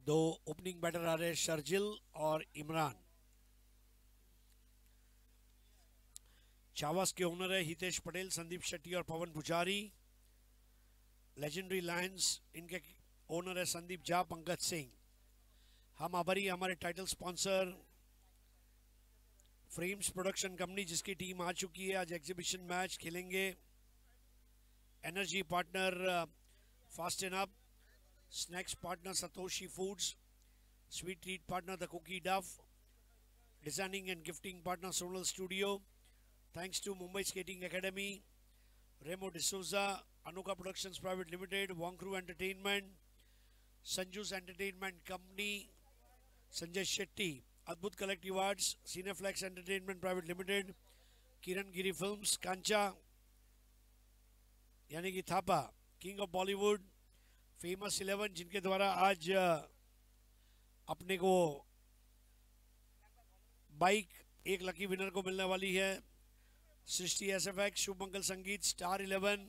दो opening batter आ रहे हैं शर्जिल और इमरान। छावास के ओनर है हितेश पटेल, संदीप शेट्टी और पवन पुजारी। लेजेंडरी लायंस इनके ओनर है संदीप झा, पंकज सिंह। हम आभारी हमारे title sponsor frames production company, जिसकी टीम आ चुकी है, आज एग्जीबिशन मैच खेलेंगे। Energy partner fast and up, snacks partner Satoshi foods, sweet treat partner the cookie duff, designing and gifting partner Sonal studio. Thanks to Mumbai skating academy, Remo D'Souza, Anuka productions private limited, Vancrew entertainment, Sanju's entertainment company, Sanjay Shetty, Adbhut collective arts, Cineflex entertainment private limited, Kiran Giri films, कांचा यानी कि Thapa, king of Bollywood, famous 11 जिनके द्वारा आज अपने को bike एक lucky winner को मिलने वाली है। सृष्टि एसएफएक्स, शुभ मंगल संगीत, star 11,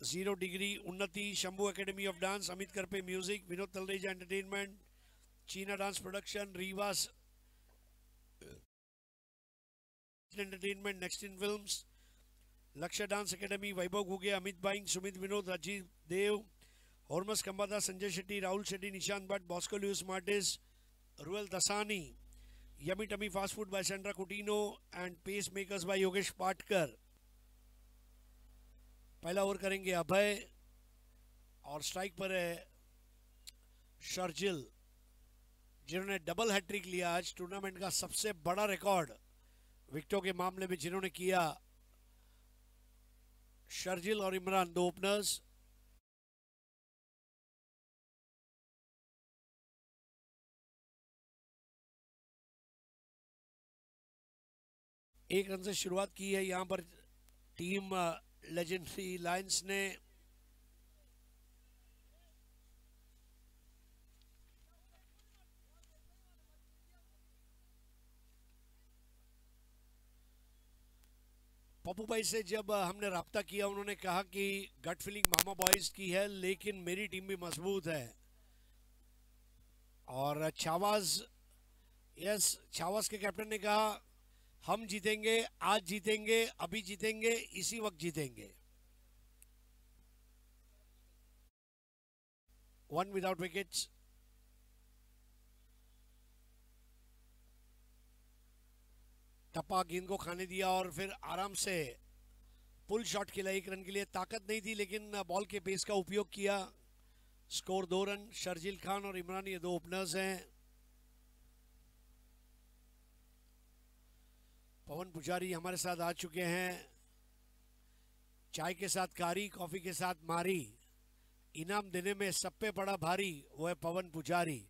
0 degree, Unnati, Shambhu academy of dance, Amit Karpe music, Vinod Talreja entertainment, Cheena dance production, रीवास entertainment, next in films, Lakshya dance academy, Vaibhav Ghuge, Amit बाइंग, Sumit Vinod, Ajit Dev, Hormus Kambatta, Sanjay Shetty, Rahul Shetty, Nishant Bhatt, Bosco Lewis Martis, Ruel Dasani, yummy tummy fast food by Sandra Coutinho and pacemakers by Yogesh Patkar. पहला ओवर करेंगे अभय और स्ट्राइक पर है शर्जिल, जिन्होंने डबल हैट्रिक लिया आज, टूर्नामेंट का सबसे बड़ा रिकॉर्ड विकेटों के मामले में जिन्होंने किया। शर्जिल और इमरान दो ओपनर्स। एक रन से शुरुआत की है यहां पर टीम लेजेंडरी लायंस ने। पप्पू भाई से जब हमने राब्ता किया, उन्होंने कहा कि गट फीलिंग मामा बॉयज की है, लेकिन मेरी टीम भी मजबूत है। और छावास, यस, छावास के कैप्टन ने कहा हम जीतेंगे, आज जीतेंगे, अभी जीतेंगे, इसी वक्त जीतेंगे। 1 विदाउट विकेट्स। टप्पा गेंद को खाने दिया और फिर आराम से पुल शॉट खेला 1 रन के लिए। ताकत नहीं थी लेकिन बॉल के पेस का उपयोग किया। Score 2 run. शर्जिल खान और इमरान ये दो ओपनर्स हैं। पवन पुजारी हमारे साथ आ चुके हैं। चाय के साथ कारी, कॉफी के साथ मारी, इनाम देने में सब पे पड़ा भारी, वो है पवन पुजारी।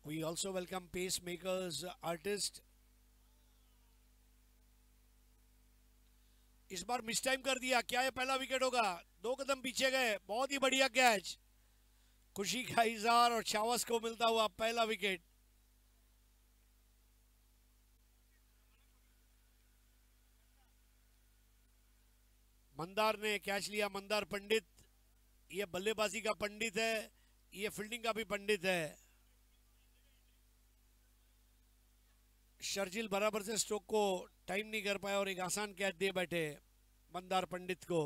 We also welcome pacemakers artist। इस बार मिस टाइम कर दिया, क्या ये पहला विकेट होगा? 2 कदम पीछे गए, बहुत ही बढ़िया कैच। खुशी का इजहार और छावस को मिलता हुआ पहला विकेट। मंदार ने कैच लिया। मंदार पंडित, ये बल्लेबाजी का पंडित है, ये फील्डिंग का भी पंडित है। शर्जिल बराबर से स्ट्रोक को टाइम नहीं कर पाया और एक आसान कैच दे बैठे मंदार पंडित को।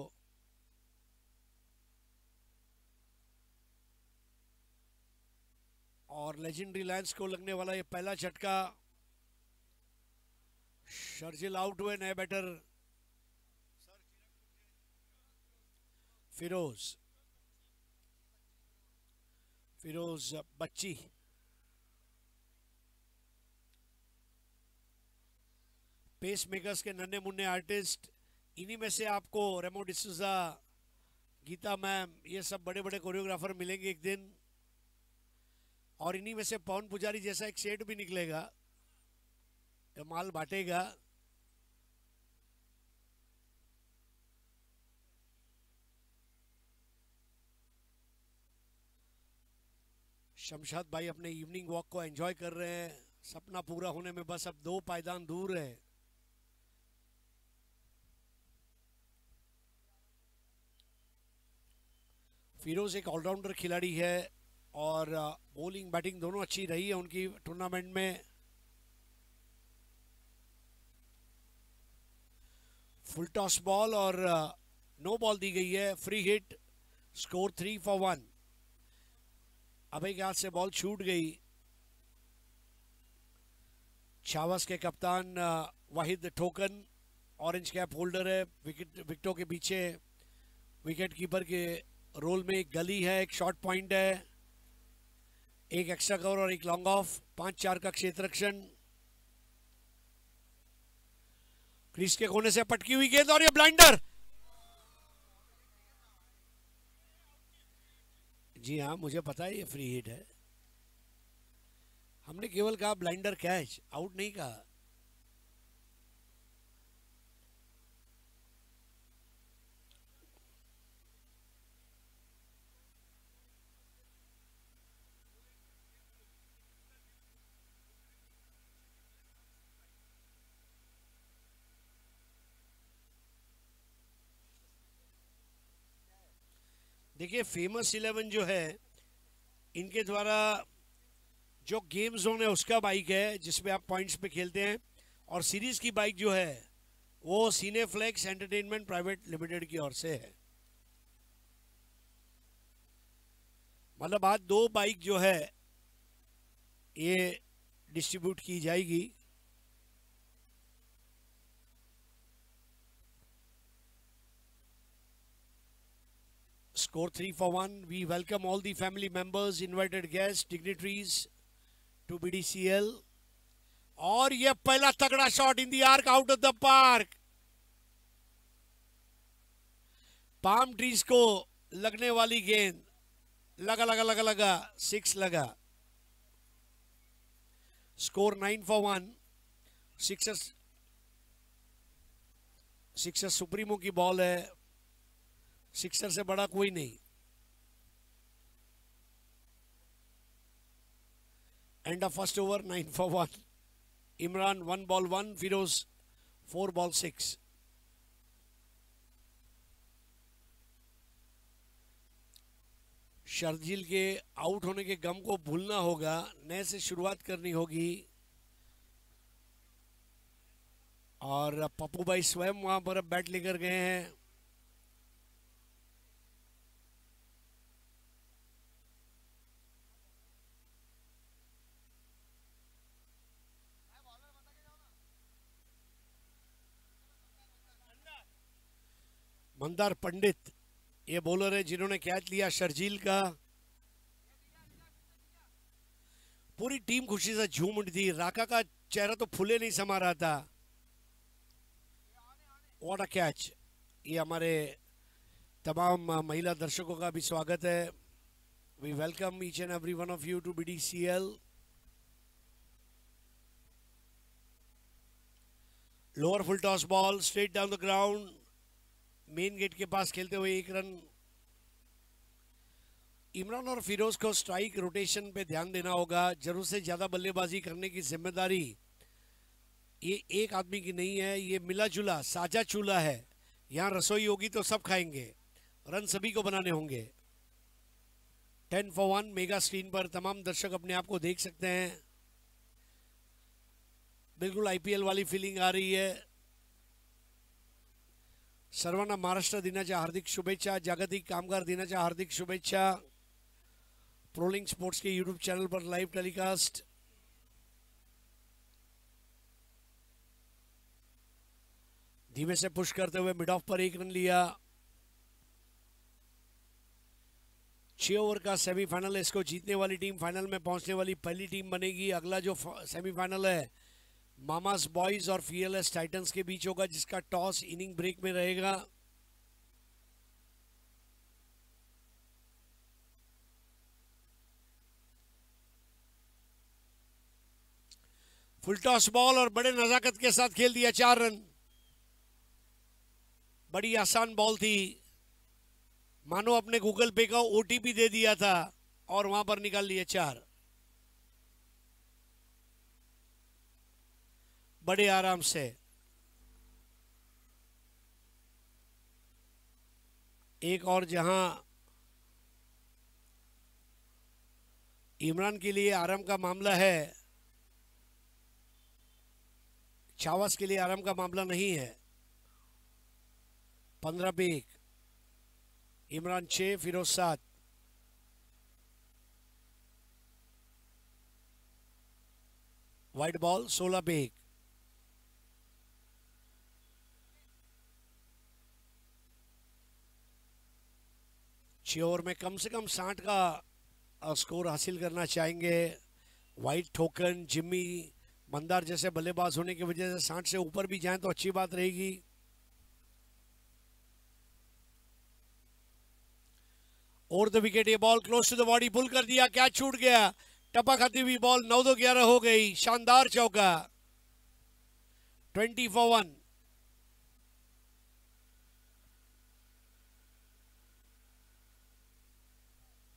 और लेजेंडरी लायंस को लगने वाला ये पहला झटका। शर्जिल आउट हुए। नए बैटर फिरोज बच्ची। पेस मेकर्स के नन्हे मुन्ने आर्टिस्ट, इन्हीं में से आपको रेमो डिसूजा, गीता मैम, ये सब बड़े बड़े कोरियोग्राफर मिलेंगे एक दिन। और इन्हीं में से पवन पुजारी जैसा एक सेठ भी निकलेगा, माल बांटेगा। शमशाद भाई अपने इवनिंग वॉक को एंजॉय कर रहे हैं सपना पूरा होने में बस अब 2 पायदान दूर है। फिरोज एक ऑलराउंडर खिलाड़ी है और बॉलिंग बैटिंग दोनों अच्छी रही है उनकी टूर्नामेंट में। फुल टॉस बॉल और नो बॉल दी गई है, फ्री हिट। Score 3 for 1। अभय के हाथ से बॉल छूट गई। छावस के कप्तान वाहिद ठोकन ऑरेंज कैप होल्डर है। विकेटों के पीछे विकेट कीपर के रोल में एक गली है, एक शॉर्ट पॉइंट है, एक एक्स्ट्रा कवर और एक लॉन्ग ऑफ। 5-4 का क्षेत्ररक्षण। क्रीज के कोने से पटकी हुई गेंद और ये ब्लाइंडर। जी हाँ, मुझे पता है ये फ्री हिट है। हमने केवल कहा ब्लाइंडर कैच, आउट नहीं कहा। देखिए फेमस 11 जो है इनके द्वारा जो गेम जोन है उसका बाइक है जिसमें आप पॉइंट्स पे खेलते हैं, और सीरीज की बाइक जो है वो सिनेफ्लेक्स एंटरटेनमेंट प्राइवेट लिमिटेड की ओर से है। मतलब आज 2 बाइक जो है ये डिस्ट्रीब्यूट की जाएगी। Score 3 for 1. We welcome all the family members, invited guests, dignitaries to BDCL. और ये पहला तगड़ा shot in the arc out of the park. Palm trees को लगने वाली गेंद लगा 6 लगा। Score 9 for 1। सिक्सर सुप्रीमो की बॉल है, सिक्सर से बड़ा कोई नहीं। End of first over 9 for 1। Imran 1 ball 1, Firoz 4 ball 6। Sharjeel के आउट होने के गम को भूलना होगा, नए से शुरुआत करनी होगी। और पप्पू भाई स्वयं वहां पर बैट लेकर गए हैं। मंदार पंडित ये बॉलर है जिन्होंने कैच लिया शर्जील का। पूरी टीम खुशी से झूम उठी थी, राका का चेहरा तो फूले नहीं समा रहा था। What a catch. ये हमारे तमाम महिला दर्शकों का भी स्वागत है। We welcome each and every one of you to BDCL। Lower full toss ball straight down the ground, main gate के पास खेलते हुए 1 रन। इमरान और फिरोज को स्ट्राइक रोटेशन पे ध्यान देना होगा। जरूरत से ज्यादा बल्लेबाजी करने की जिम्मेदारी ये एक आदमी की नहीं है, ये मिला जुला साझा चूल्हा है। यहाँ रसोई होगी तो सब खाएंगे, रन सभी को बनाने होंगे। 10 for 1 मेगा स्क्रीन पर तमाम दर्शक अपने आप को देख सकते हैं। बिल्कुल IPL वाली फीलिंग आ रही है। सर्वांना महाराष्ट्र दिनाच्या हार्दिक शुभेच्छा, जागतिक कामगार दिनाच्या हार्दिक शुभेच्छा। प्रोलिंग स्पोर्ट्स के यूट्यूब चैनल पर लाइव टेलीकास्ट। धीमे से पुश करते हुए मिड ऑफ पर 1 रन लिया। 6 ओवर का सेमीफाइनल है, इसको जीतने वाली टीम फाइनल में पहुंचने वाली पहली टीम बनेगी। अगला जो सेमीफाइनल है मामास बॉयज और फीएलएस टाइटंस के बीच होगा, जिसका टॉस इनिंग ब्रेक में रहेगा। फुल टॉस बॉल और बड़े नजाकत के साथ खेल दिया 4 रन। बड़ी आसान बॉल थी, मानो अपने गूगल पे का OTP दे दिया था और वहां पर निकाल लिए 4। बड़े आराम से। एक और जहां इमरान के लिए आराम का मामला है, चावस के लिए आराम का मामला नहीं है। 15 पे 1, इमरान 6, फिरोज 7। वाइड बॉल 16 पे 1। छह ओवर में कम से कम 60 का स्कोर हासिल करना चाहेंगे। वाइट ठोकन, जिम्मी, मंदार जैसे बल्लेबाज होने की वजह से 60 से ऊपर भी जाएं तो अच्छी बात रहेगी। और द विकेट, ये ball close to the body, pull कर दिया, क्या छूट गया, टपा खाती हुई बॉल 9-2-11 हो गई। शानदार चौका, 20 for 1।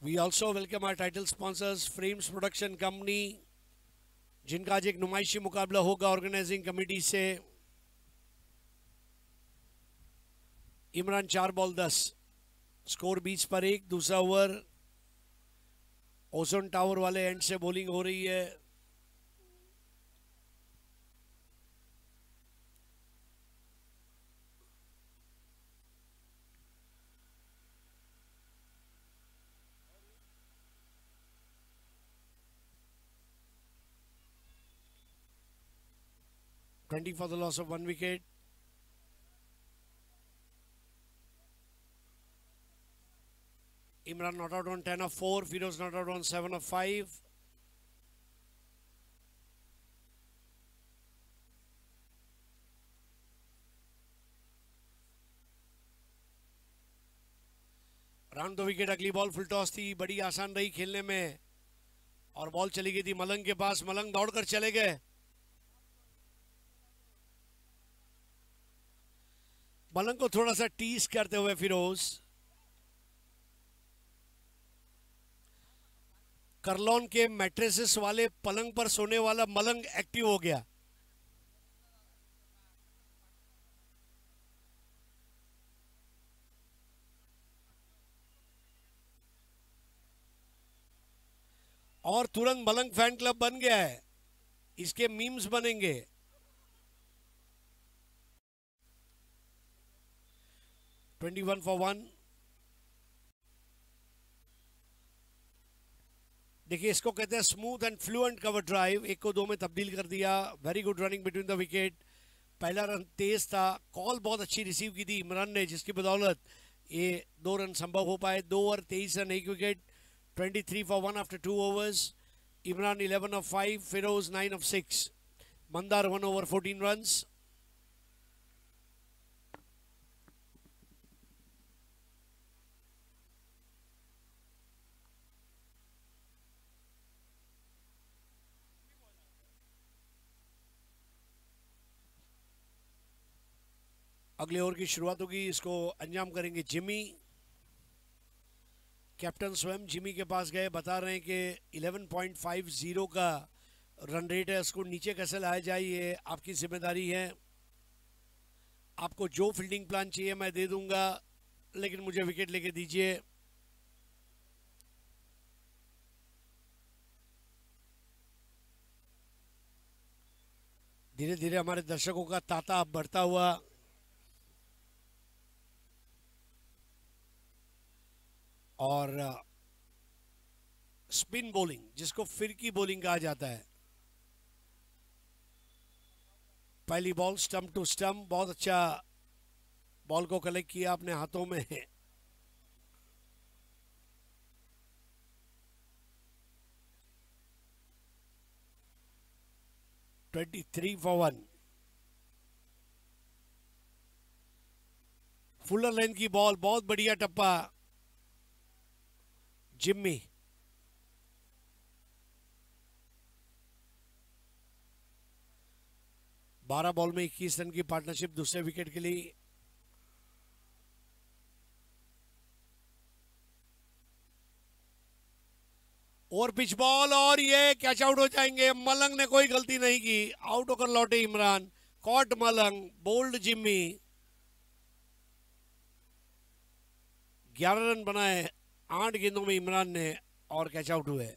We also welcome our title sponsors, Frames Production Company, जिनका आज एक नुमाइशी मुकाबला होगा ऑर्गेनाइजिंग कमेटी से। इमरान 4 बॉल 10, स्कोर 20 पर 1। दूसरा ओवर, ओजोन टावर वाले एंड से बॉलिंग हो रही है। Twenty for the loss of 1 wicket. Imran not out on 10 of 4. Firoz not out on 7 of 5. Round the wicket, अगली बॉल फुल टॉस थी, बड़ी आसान रही खेलने में और बॉल चली गई थी मलंग के पास। मलंग दौड़कर चले गए। मलंग को थोड़ा सा टीज करते हुए फिरोज। करलौन के मैट्रेसेस वाले पलंग पर सोने वाला मलंग एक्टिव हो गया। और तुरंत मलंग फैन क्लब बन गया है, इसके मीम्स बनेंगे। 21 for 1। देखिए, इसको कहते हैं smooth and fluent cover drive. 1 को 2 में तब्दील कर दिया। Very good running between the wicket. पहला रन तेज था, कॉल बहुत अच्छी रिसीव की थी इमरान ने, जिसकी बदौलत ये 2 रन संभव हो पाए। 2 over 23 run, 1 wicket. 23 for 1 after 2 overs. Imran 11 of 5, Feroz 9 of 6. Mandar 1 over 14 runs. अगले ओवर की शुरुआत होगी, इसको अंजाम करेंगे जिमी। कैप्टन स्वयं जिमी के पास गए, बता रहे हैं कि 11.50 का रन रेट है, उसको नीचे कैसे लाया जाए ये आपकी जिम्मेदारी है। आपको जो फील्डिंग प्लान चाहिए मैं दे दूंगा, लेकिन मुझे विकेट लेके दीजिए। धीरे धीरे हमारे दर्शकों का तांता बढ़ता हुआ। और स्पिन बॉलिंग, जिसको फिरकी बॉलिंग कहा जाता है। पहली बॉल स्टंप टू स्टंप, बहुत अच्छा बॉल को कलेक्ट किया अपने हाथों में। 23 for 1। फुलर लेंथ की बॉल, बहुत बढ़िया टप्पा जिम्मी। बारह बॉल में 21 रन की पार्टनरशिप दूसरे विकेट के लिए। और पिच बॉल और ये कैच आउट हो जाएंगे। मलंग ने कोई गलती नहीं की, आउट होकर लौटे इमरान। कॉट मलंग, बोल्ड जिम्मी। 11 रन बनाए 8 गेंदों में इमरान ने और कैच आउट हुए।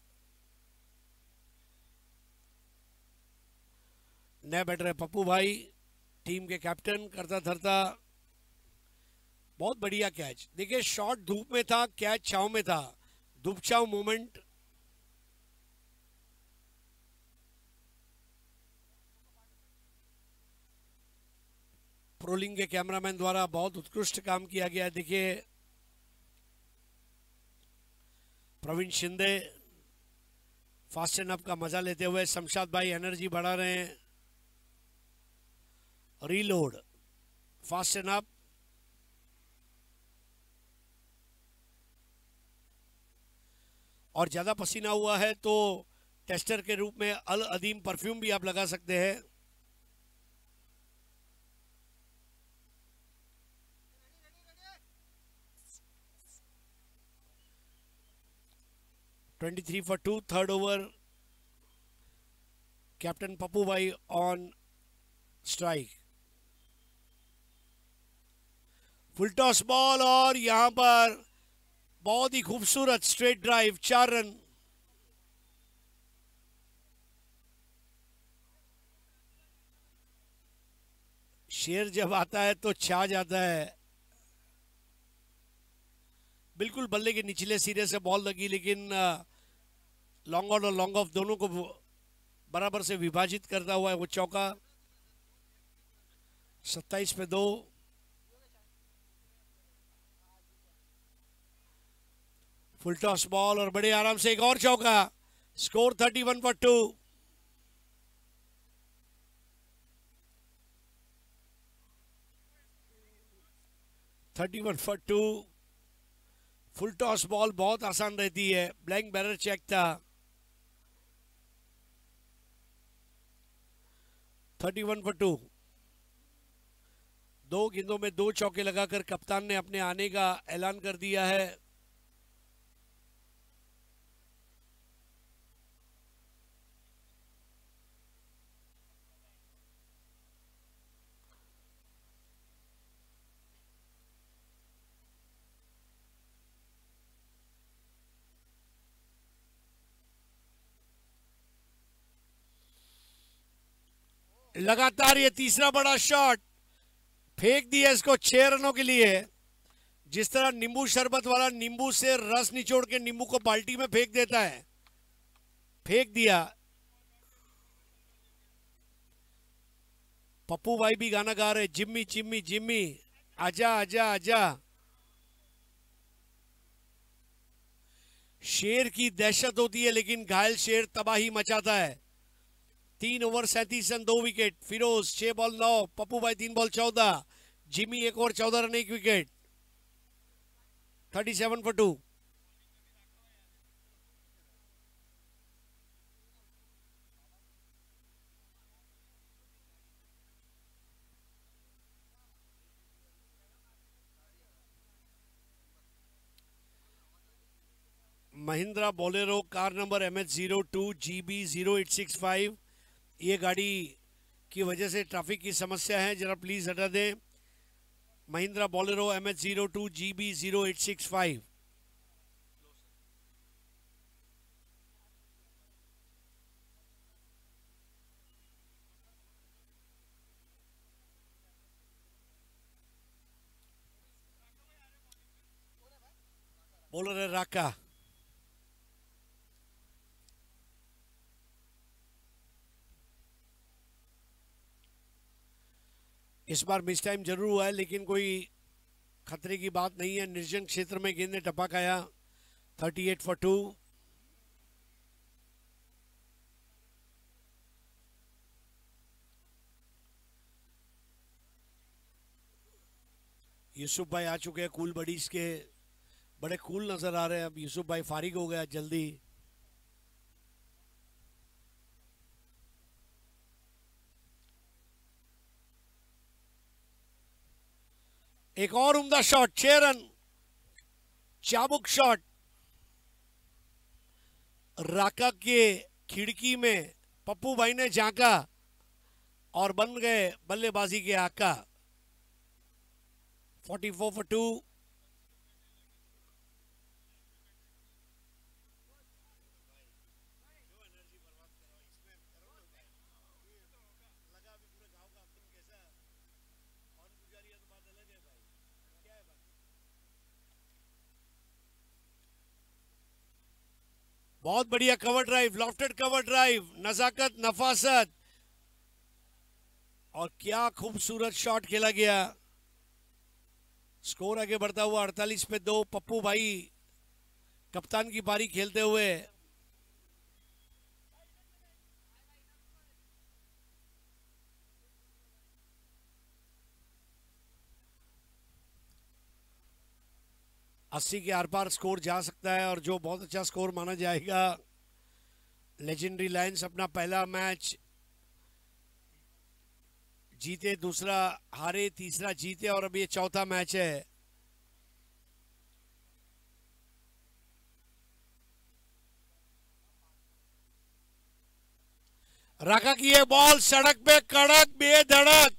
नए बैटर है पप्पू भाई, टीम के कैप्टन करता धरता। बहुत बढ़िया कैच। देखिए शॉट धूप में था, कैच छाव में था, धूप छाव मोमेंट। प्रोलिंग के कैमरामैन द्वारा बहुत उत्कृष्ट काम किया गया है। देखिए Praveen Shinde fast and up का मजा लेते हुए, शमशाद भाई एनर्जी बढ़ा रहे हैं। Reload, fast and up. और ज्यादा पसीना हुआ है तो टेस्टर के रूप में अल अदीम परफ्यूम भी आप लगा सकते हैं। (23 for 2), third over. Captain Pappu भाई on strike. Full toss ball और यहां पर बहुत ही खूबसूरत स्ट्रेट ड्राइव, 4 रन। शेर जब आता है तो छा जाता है। बिल्कुल बल्ले के निचले सिरे से बॉल लगी, लेकिन लॉन्ग ऑन और लॉन्ग ऑफ दोनों को बराबर से विभाजित करता हुआ है वो चौका। 27 पे 2। फुल टॉस बॉल और बड़े आराम से एक और चौका। Score 31 for 2। Full toss ball बहुत आसान रहती है, ब्लैंक बैरर चेक था। 31 for 2। 2 गेंदों में 2 चौके लगाकर कप्तान ने अपने आने का ऐलान कर दिया है। लगातार ये तीसरा बड़ा शॉट फेंक दिया इसको 6 रनों के लिए। जिस तरह नींबू शरबत वाला नींबू से रस निचोड़ के नींबू को बाल्टी में फेंक देता है, फेंक दिया। पप्पू भाई भी गाना गा रहे, जिम्मी जिम्मी जिम्मी आजा आजा आजा। शेर की दहशत होती है लेकिन घायल शेर तबाही मचाता है। 3 over 37 run 2 wicket. Firoz 6 ball 9, Pappu भाई 3 ball 14, Jimmy 1 over 14 run 1 wicket. 37 for 2। Mahindra Bolero car number MH02GB0865। ये गाड़ी की वजह से ट्रैफिक की समस्या है, जरा प्लीज हटा दें। Mahindra Bolero MH02GB0865। बोलर है राका। इस बार मिस टाइम जरूर हुआ है लेकिन कोई खतरे की बात नहीं है। निर्जन क्षेत्र में गेंद ने टपा खाया। 38 for 2। यूसुफ भाई आ चुके हैं कूल बडीज के, बड़े कूल नजर आ रहे हैं। अब यूसुफ भाई फारिग हो गया जल्दी। एक और उम्दा शॉट, 6 रन, चाबुक शॉट। राका के खिड़की में पप्पू भाई ने झांका और बन गए बल्लेबाजी के आका। 44 for 2। बहुत बढ़िया cover drive, lofted cover drive, नजाकत, नफासत, और क्या खूबसूरत शॉट खेला गया। स्कोर आगे बढ़ता हुआ 48 पे 2। पप्पू भाई कप्तान की पारी खेलते हुए। अस्सी के आर पार स्कोर जा सकता है और जो बहुत अच्छा स्कोर माना जाएगा। लेजेंडरी लायंस अपना पहला मैच जीते, दूसरा हारे, तीसरा जीते और अब ये चौथा मैच है। राका की ये बॉल सड़क पे कड़क बेधड़क।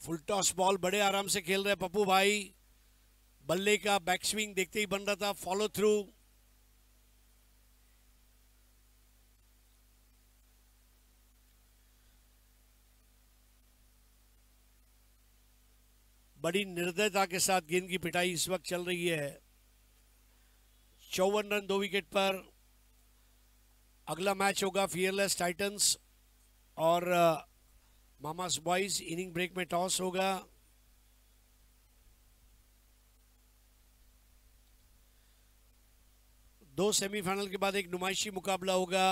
फुल टॉस बॉल बड़े आराम से खेल रहे पप्पू भाई। बल्ले का बैक स्विंग देखते ही बन रहा था फॉलो थ्रू। बड़ी निर्दयता के साथ गेंद की पिटाई इस वक्त चल रही है। 54 रन 2 विकेट पर। अगला मैच होगा फियरलेस टाइटंस और मामास बॉयज। इनिंग ब्रेक में टॉस होगा। दो सेमीफाइनल के बाद एक नुमाइशी मुकाबला होगा।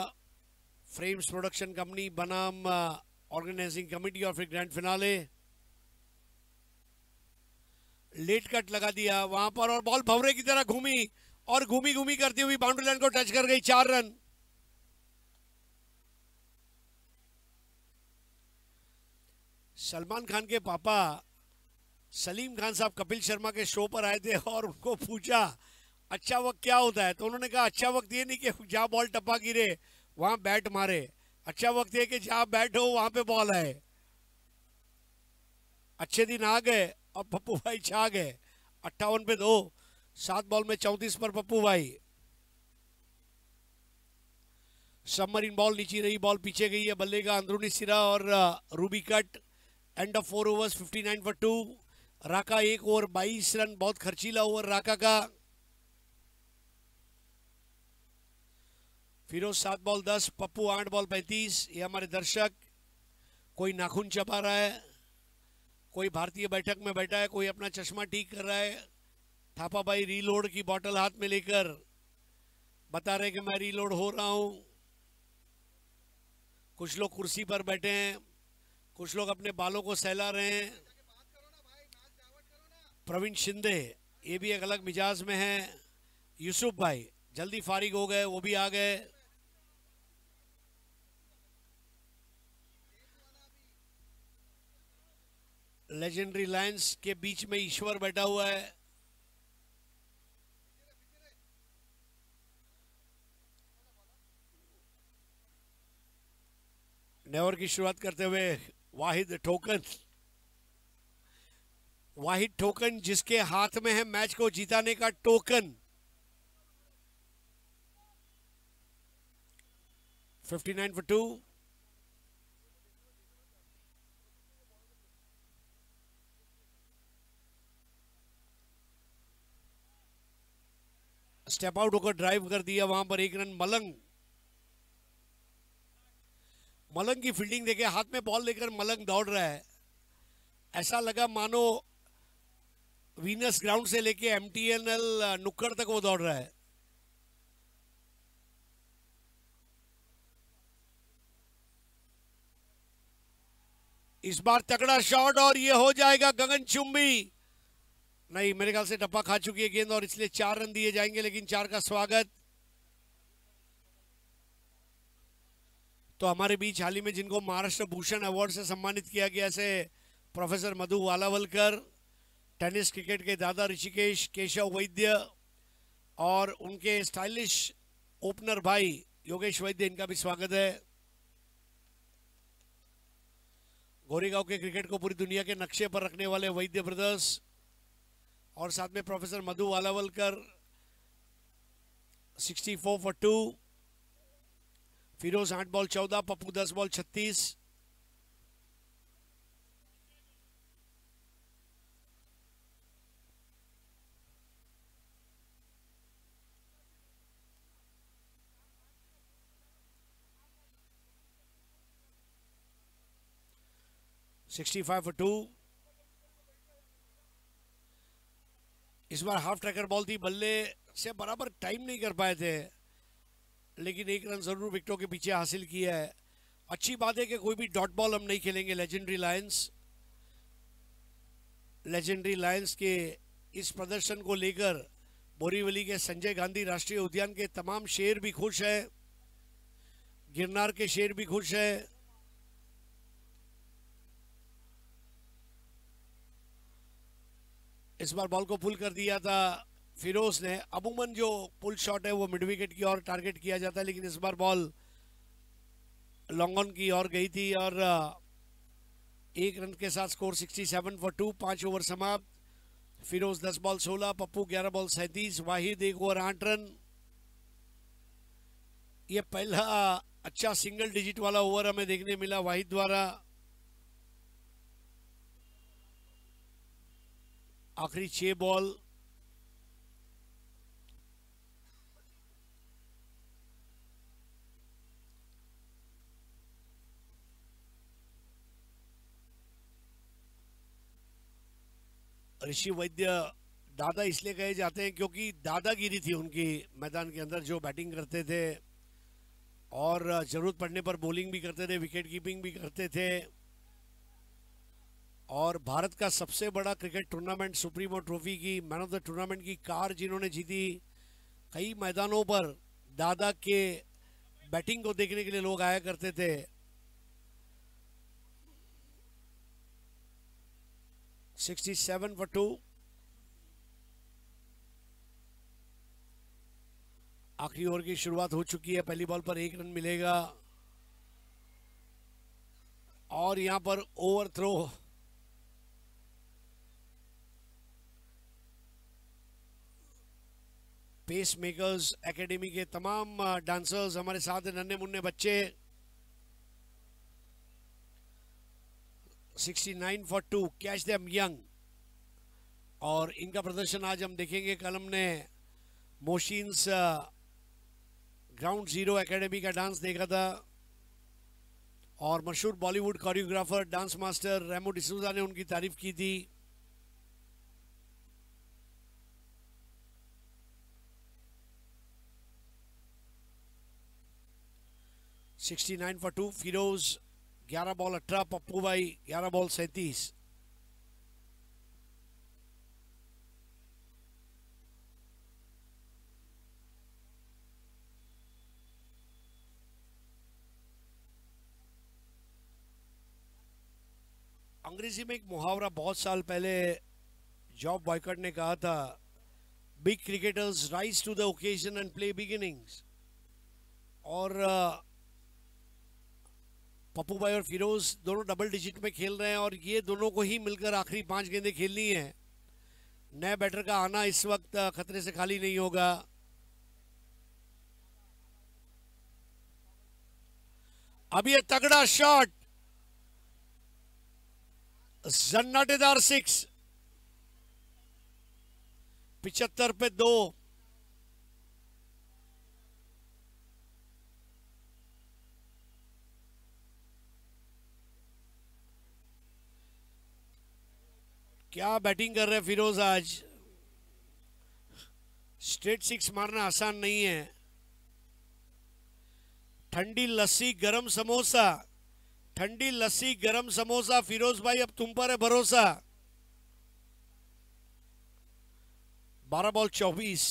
फ्रेम्स प्रोडक्शन कंपनी बनाम ऑर्गेनाइजिंग कमेटी और फिर ग्रैंड फिनाले। लेट कट लगा दिया वहां पर और बॉल भंवरे की तरह घूमी और घूमी घूमी करती हुई बाउंड्री लाइन को टच कर गई। 4 रन। सलमान खान के पापा सलीम खान साहब कपिल शर्मा के शो पर आए थे और उनको पूछा अच्छा वक्त क्या होता है, तो उन्होंने कहा अच्छा वक्त ये नहीं कि जहां बॉल टप्पा गिरे वहां बैट मारे, अच्छा वक्त ये कि जहां बैट हो वहां पे बॉल आए। अच्छे दिन आ गए और पप्पू भाई छा गए। 58 पे 2। 7 बॉल में 34 पर पप्पू भाई। सबमरीन बॉल नीचे रही, बॉल पीछे गई है। बल्ले का अंदरूनी सिरा और रूबी cut. End of 4 overs 59 for 2। Raka 1 over 22 run, बहुत खर्चीला ओवर राका का। Firoz 7 ball 10, Pappu 8 ball 35। ये हमारे दर्शक, कोई नाखून चबा रहा है, कोई भारतीय बैठक में बैठा है, कोई अपना चश्मा ठीक कर रहा है। थापा भाई रीलोड की बोतल हाथ में लेकर बता रहे कि मैं रीलोड हो रहा हूं। कुछ लोग कुर्सी पर बैठे हैं, कुछ लोग अपने बालों को सहला रहे हैं। प्रवीण शिंदे ये भी एक अलग मिजाज में है। यूसुफ भाई जल्दी फारिग हो गए, वो भी आ गए। लेजेंडरी लायंस के बीच में ईश्वर बैठा हुआ है। नेवर की शुरुआत करते हुए वाहिद ठोकन जिसके हाथ में है मैच को जिताने का टोकन। 59 for 2। स्टेप आउट होकर ड्राइव कर दिया, वहां पर 1 रन। मलंग की फील्डिंग देखे, हाथ में बॉल लेकर मलंग दौड़ रहा है। ऐसा लगा मानो वीनस ग्राउंड से लेके एमटीएनएल नुक्कड़ तक वो दौड़ रहा है। इस बार तगड़ा शॉट और ये हो जाएगा गगनचुंबी। नहीं, मेरे ख्याल से टप्पा खा चुकी है गेंद और इसलिए 4 रन दिए जाएंगे, लेकिन 4 का स्वागत। तो हमारे बीच हाल ही में जिनको महाराष्ट्र भूषण अवार्ड से सम्मानित किया गया, ऐसे professor Madhu Walawalkar, tennis cricket के दादा ऋषिकेश केशव वैद्य और उनके स्टाइलिश ओपनर भाई योगेश वैद्य, इनका भी स्वागत है। गोरेगांव के क्रिकेट को पूरी दुनिया के नक्शे पर रखने वाले वैद्य ब्रदर्स और साथ में professor Madhu Walawalkar 64 for 2, Firoz 8 ball 14, Pappu 10 ball 36। $65 for 2। इस बार हाफ ट्रैकर बॉल थी, बल्ले से बराबर टाइम नहीं कर पाए थे, लेकिन एक रन जरूर विकेटों के पीछे हासिल किया है। अच्छी बात है कि कोई भी डॉट बॉल हम नहीं खेलेंगे। लेजेंडरी लायंस के इस प्रदर्शन को लेकर बोरीवली के संजय गांधी राष्ट्रीय उद्यान के तमाम शेर भी खुश है, गिरनार के शेर भी खुश है। इस बार बॉल को पुल कर दिया था फिरोज ने। अमूमन जो पुल शॉट है वो मिड विकेट की ओर टारगेट किया जाता है, लेकिन इस बार बॉल लॉन्ग ऑन की ओर गई थी और एक रन के साथ स्कोर 67 for 2। 5 ओवर समाप्त। फिरोज 10 बॉल 16, पप्पू 11 बॉल 37, वाहिद 1 ओवर 8 रन। ये पहला अच्छा सिंगल डिजिट वाला ओवर हमें देखने मिला वाहिद द्वारा। आखिरी 6 बॉल। ऋषि वैद्य दादा इसलिए कहे जाते हैं क्योंकि दादागिरी थी उनकी मैदान के अंदर, जो बैटिंग करते थे और जरूरत पड़ने पर बॉलिंग भी करते थे, विकेट कीपिंग भी करते थे। और भारत का सबसे बड़ा क्रिकेट टूर्नामेंट सुप्रीमो ट्रॉफी की मैन ऑफ द टूर्नामेंट की कार जिन्होंने जीती, कई मैदानों पर दादा के बैटिंग को देखने के लिए लोग आया करते थे। $67 for 2। आखिरी ओवर की शुरुआत हो चुकी है। पहली बॉल पर 1 रन मिलेगा और यहां पर over throw. Pace makers academy के तमाम डांसर्स हमारे साथ हैं, नन्हे मुन्ने बच्चे। 69 for 2, कैच देम यंग। और इनका प्रदर्शन आज हम देखेंगे। कल हमने मोशिन्स ग्राउंड जीरो एकेडमी का डांस देखा था और मशहूर Bollywood choreographer dance master Remo D'Souza ने उनकी तारीफ की थी। $69 for 2, फिरोज 11 बॉल 18, पप्पू भाई 11 बॉल 37। अंग्रेजी में एक मुहावरा बहुत साल पहले जॉब बॉयकॉट ने कहा था, big cricketers rise to the occasion and play big innings. और पप्पू भाई और फिरोज दोनों डबल डिजिट में खेल रहे हैं और ये दोनों को ही मिलकर आखिरी 5 गेंदें खेलनी है। नए बैटर का आना इस वक्त खतरे से खाली नहीं होगा। अब ये तगड़ा शॉट, जन्नाटेदार 6, 75 पे 2। क्या बैटिंग कर रहे हैं फिरोज आज। स्ट्रेट 6 मारना आसान नहीं है। ठंडी लस्सी गरम समोसा, ठंडी लस्सी गरम समोसा। फिरोज भाई अब तुम पर है भरोसा। 12 बॉल 24,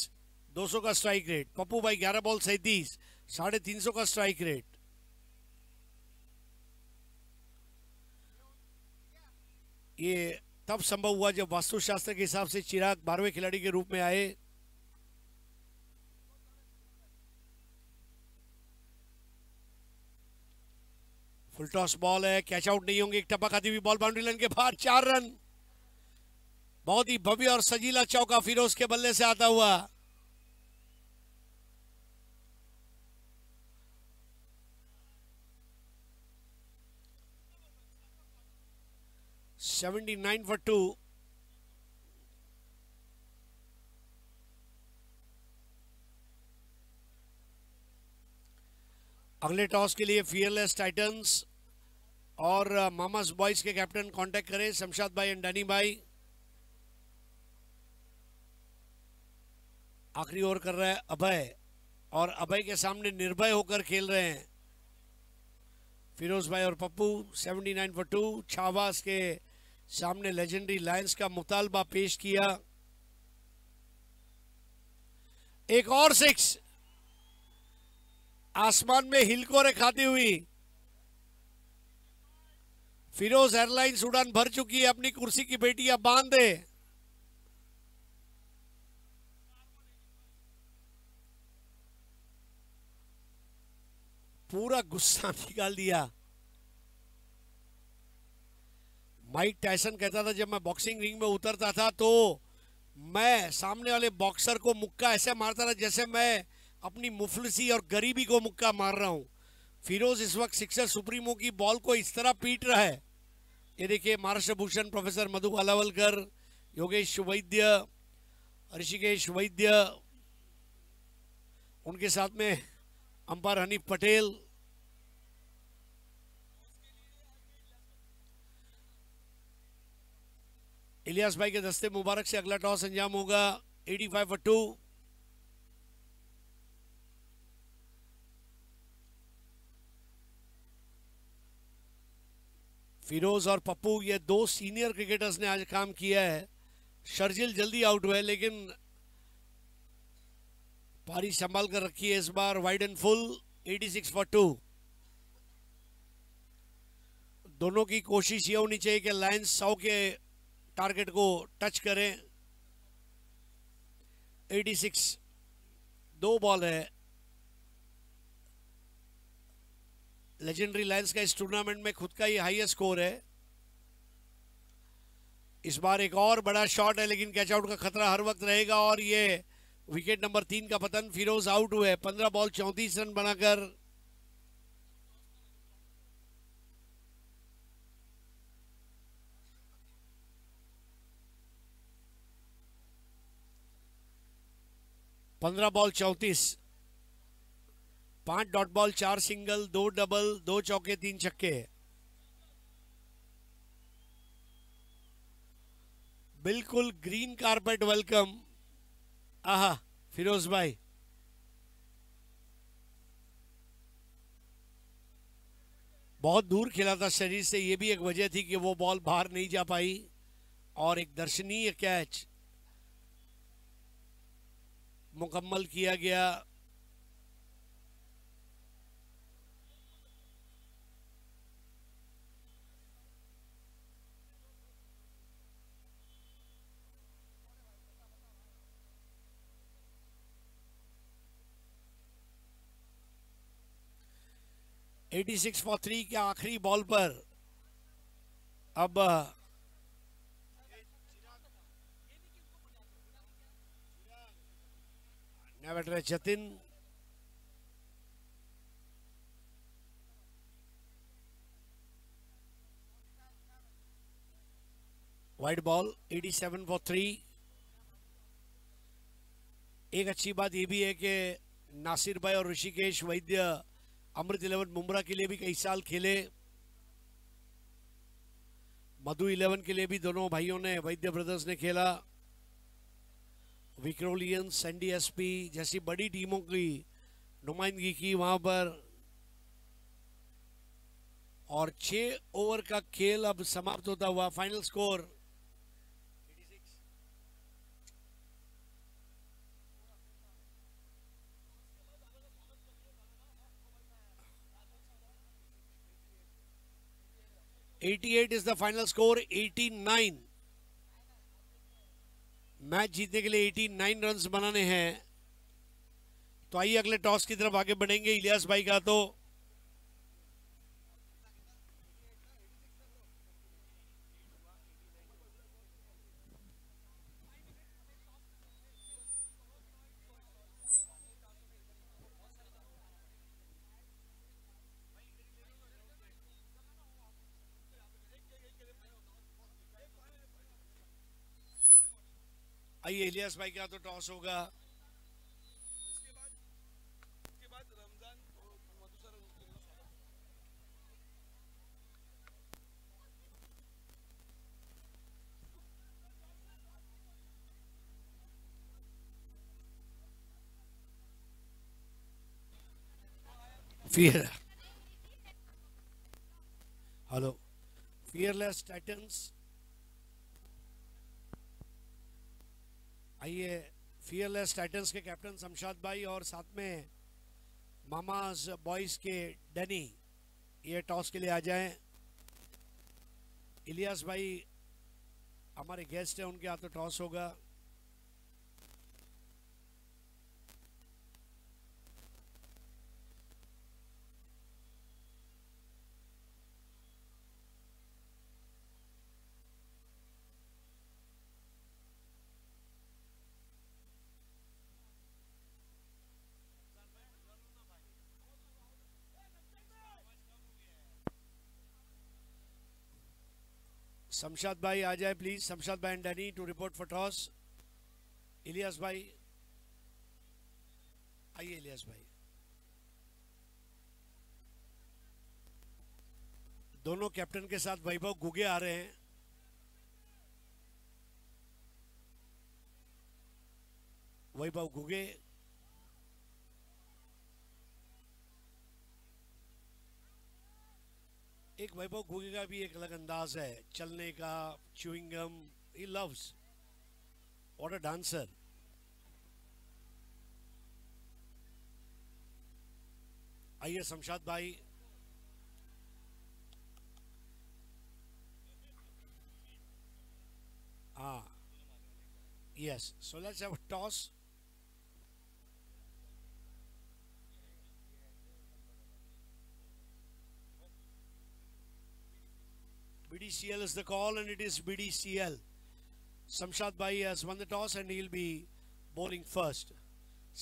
200 का स्ट्राइक रेट। पप्पू भाई 11 बॉल 37, 350 का स्ट्राइक रेट। ये तब संभव हुआ जब वास्तुशास्त्र के हिसाब से चिराग 12वें खिलाड़ी के रूप में आए। फुल टॉस बॉल है, कैच आउट नहीं होंगे। एक टप्पा खाती हुई बॉल बाउंड्री लाइन के बाहर, 4 रन। बहुत ही भव्य और सजीला चौका फिरोज के बल्ले से आता हुआ। $79 for 2। अगले टॉस के लिए फियरलेस टाइटंस और मामास बॉयज के कैप्टन कांटेक्ट करें, शमशाद भाई एंड डैनी भाई। आखिरी ओवर कर रहा है अभय, और अभय के सामने निर्भय होकर खेल रहे हैं फिरोज भाई और पप्पू। 79 for 2। छावास के सामने लेजेंडरी लायंस का मुतालबा पेश किया। एक और 6 आसमान में हिलकोरे खाती हुई फिरोज एयरलाइंस उड़ान भर चुकी है। अपनी कुर्सी की बेटियां बांधे। पूरा गुस्सा निकाल दिया। माइक टायसन कहता था जब मैं बॉक्सिंग रिंग में उतरता था तो मैं सामने वाले बॉक्सर को मुक्का ऐसे मारता था जैसे मैं अपनी मुफलिसी और गरीबी को मुक्का मार रहा हूं। फिरोज इस वक्त सिक्सर सुप्रीमो की बॉल को इस तरह पीट रहा है। ये देखिए महाराष्ट्र भूषण प्रोफेसर मधु अलावलकर, योगेश वैद्य, ऋषिकेश वैद्य, उनके साथ में अंपायर हनीफ पटेल। इलियास भाई के दस्ते मुबारक से अगला टॉस अंजाम होगा। 85 for 2। फिरोज और पप्पू, ये 2 सीनियर क्रिकेटर्स ने आज काम किया है। शर्जिल जल्दी आउट हुए लेकिन पारी संभाल कर रखी है इस बार। Wide and full. 86 for 2। दोनों की कोशिश ये होनी चाहिए कि लायंस 100 के टारगेट को टच करें। 86, 2 बॉल है। लेजेंडरी लायंस का इस टूर्नामेंट में खुद का ही हाईएस्ट स्कोर है। इस बार एक और बड़ा शॉट है लेकिन कैच आउट का खतरा हर वक्त रहेगा, और ये विकेट नंबर 3 का पतन। फिरोज आउट हुए 15 बॉल 34 रन बनाकर। पंद्रह ball 34, 5 dot ball, 4 single, 2 double, 2 चौके, 3 छक्के। बिल्कुल ग्रीन कारपेट वेलकम। आहा फिरोज भाई, बहुत दूर खेला था शरीर से, ये भी एक वजह थी कि वो बॉल बाहर नहीं जा पाई। और एक दर्शनीय कैच मुकम्मल किया गया। $86 for 3 के आखिरी बॉल पर अब बैठ रहे जतिन। Wide ball. 87 for 3। एक अच्छी बात यह भी है कि नासिर भाई और ऋषिकेश वैद्य अमृत 11 मुंब्रा के लिए भी कई साल खेले। मधु 11 के लिए भी दोनों भाइयों ने, वैद्य ब्रदर्स ने खेला। विक्रोलियन, सैंडी एसपी जैसी बड़ी टीमों की नुमाइंदगी की वहां पर। और 6 ओवर का खेल अब समाप्त होता हुआ। Final score 86 88 is the final score, 89। Match जीतने के लिए 89 रन्स बनाने हैं। तो आइए अगले टॉस की तरफ आगे बढ़ेंगे। इलियास भाई का तो आइए इलियास भाई का तो टॉस होगा। Fear hello fearless Titans. आइए फियरलेस टाइटंस के कैप्टन शमशाद भाई और साथ में मामाज बॉयज के डैनी ये टॉस के लिए आ जाएं। इलियास भाई हमारे गेस्ट हैं, उनके हाथों टॉस होगा। शमशाद भाई आ जाए प्लीज। शमशाद भाई and Danny to report for toss. Ilyas भाई आइए। इलियास भाई दोनों कैप्टन के साथ वैभव गुगे आ रहे हैं। वैभव गुगे एक वैभव गुगे का भी एक अलग अंदाज है चलने का, chewing gum he loves, what a dancer. आइए शमशाद भाई। हाँ yes, so let's have a toss. BDCL is the call and it is BDCL. Shamshad भाई has won the toss and he'll be bowling first.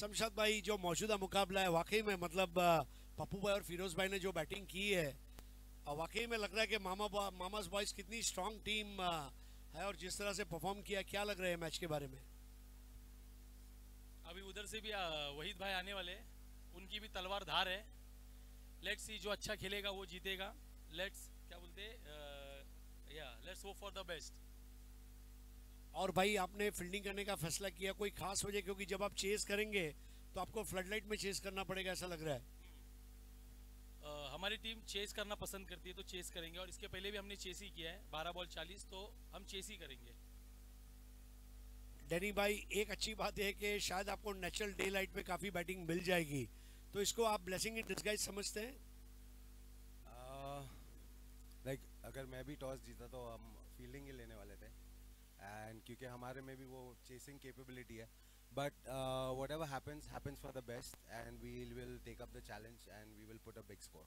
Shamshad भाई जो मौजूदा मुकाबला है वाकई में मतलब पप्पू भाई और फिरोज भाई ने जो बैटिंग की है वाकई में लग रहा है कि मामास बॉयज कितनी स्ट्रांग टीम है और जिस तरह से परफॉर्म किया, क्या लग रहा है मैच के बारे में? अभी उधर से भी वहीद भाई आने वाले, उनकी भी तलवार धार है। लेट्स सी, जो अच्छा खेलेगा वो जीतेगा। लेट्स क्या बोलते let's hope for the best. और भाई आपने फील्डिंग करने का फैसला किया, कोई खास वजह? क्योंकि जब आप चेस करेंगे तो आपको फ्लडलाइट में चेस करना पड़ेगा, ऐसा लग रहा है। हमारी टीम चेस करना पसंद करती है तो चेस करेंगे, और इसके पहले भी हमने चेस ही किया है 12 बॉल 40, तो हम चेस ही करेंगे। डैनी भाई एक अच्छी बात है कि शायद आपको नेचुरल डे लाइट में काफ़ी बैटिंग मिल जाएगी, तो इसको आप ब्लेसिंग इन डिस्गाइज समझते हैं? लाइक अगर मैं भी टॉस जीता तो हम फील्डिंग ही लेने वाले थे, एंड क्योंकि हमारे में भी वो चेसिंग कैपेबिलिटी है, but whatever happens for the best and we will take up the challenge and we will put a big score.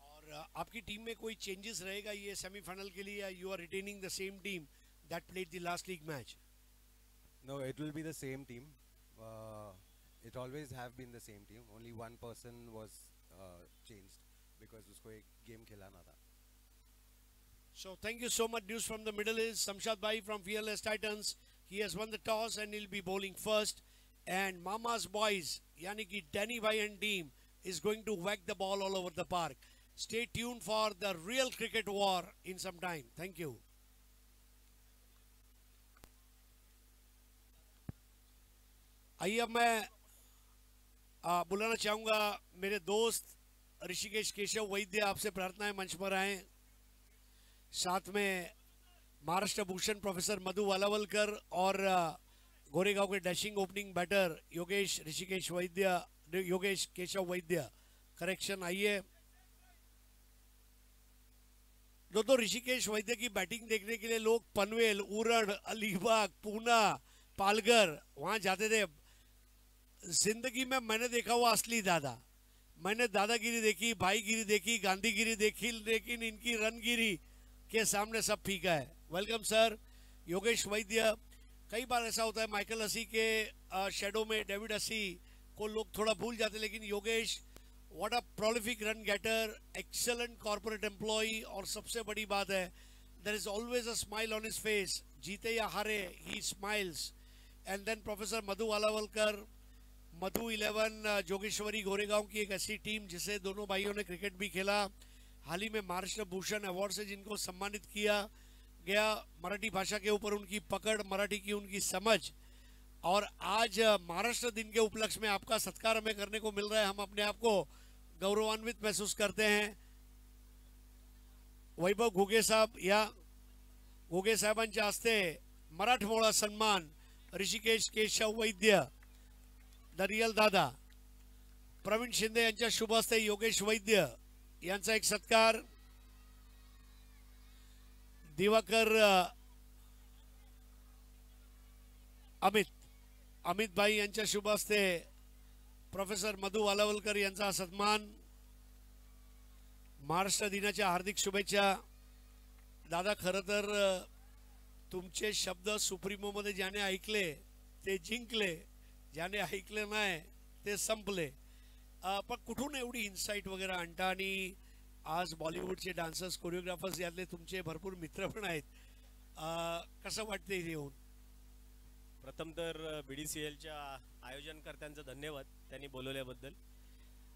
और आपकी टीम में कोई चेंजेस रहेगा ये सेमीफाइनल के लिए, या you are retaining the same team that played the last league match? No, it will be the same team. It always have been the same team, only one person was changed because उसको एक game खिलाना था। So thank you so much. News from the middle is Shamshad Bhai from Fearless Titans. He has won the toss and he'll be bowling first. And Mama's boys, yani ki Danny Bhai and team, is going to whack the ball all over the park. Stay tuned for the real cricket war in some time. Thank you. आइए अब मैं बुलाना चाहूँगा मेरे दोस्त ऋषिकेश केशव वैद्य, आपसे प्रार्थना है मंच पर आएँ। साथ में महाराष्ट्र भूषण प्रोफेसर मधु वालावलकर और गोरेगांव के dashing opening batter Yogesh Keshav Vaidya. Correction, आइए। दोस्तों ऋषिकेश वैद्य की बैटिंग देखने के लिए लोग पनवेल, उरण, अलीबाग, पूना, पालघर वहां जाते थे। जिंदगी में मैंने देखा हुआ असली दादा। मैंने दादागिरी देखी, भाईगिरी देखी, गांधीगिरी देखी, लेकिन इनकी रनगिरी के सामने सब फीका है। वेलकम सर योगेश वैद्य। कई बार ऐसा होता है माइकल हसी के शेडो में डेविड हसी को लोग थोड़ा भूल जाते, लेकिन Yogesh what a prolific run getter, excellent corporate employee, और सबसे बड़ी बात है there is always a smile on his face. जीते या हारे ही smiles. And then professor Madhu Walawalkar, Madhu 11 Jogeshwari Goregaon की एक ऐसी टीम जिसे दोनों भाइयों ने क्रिकेट भी खेला। हाल ही में महाराष्ट्र भूषण अवार्ड से जिनको सम्मानित किया गया। मराठी भाषा के ऊपर उनकी पकड़, मराठी की उनकी समझ, और आज महाराष्ट्र दिन के उपलक्ष्य में आपका सत्कार हमें करने को मिल रहा है। हम अपने आप को गौरवान्वित महसूस करते हैं। वैभव घुगे साहब या घुगे साहेबांच्या हस्ते मराठमोळा सन्मान ऋषिकेश केशव वैद्य, द रियल दादा, प्रवीण शिंदे यांच्या शुभ हस्ते योगेश वैद्य यांचा एक सत्कार। दिवाकर अमित भाई यांच्या शुभ हस्ते प्रोफेसर मधु वालावलकर यांचा सन्मान। महाराष्ट्र दिनाच्या हार्दिक शुभेच्छा दादा। खरं तर तुमचे शब्द सुप्रीमो मध्ये ज्याने ऐकले ते जिंकले, ज्याने ऐकले नाही ते संपले। पण कुठून एवढी इन्साइट वगैरे आणता? आणि आज बॉलिवूडचे डान्सर्स, कोरिओग्राफर्स यातले तुमचे भरपूर मित्र पण आहेत, कसं वाटते इथे येऊन? प्रथम तर BDCLच्या आयोजनकर्त्यांचा धन्यवाद त्यांनी बोलवल्याबद्दल।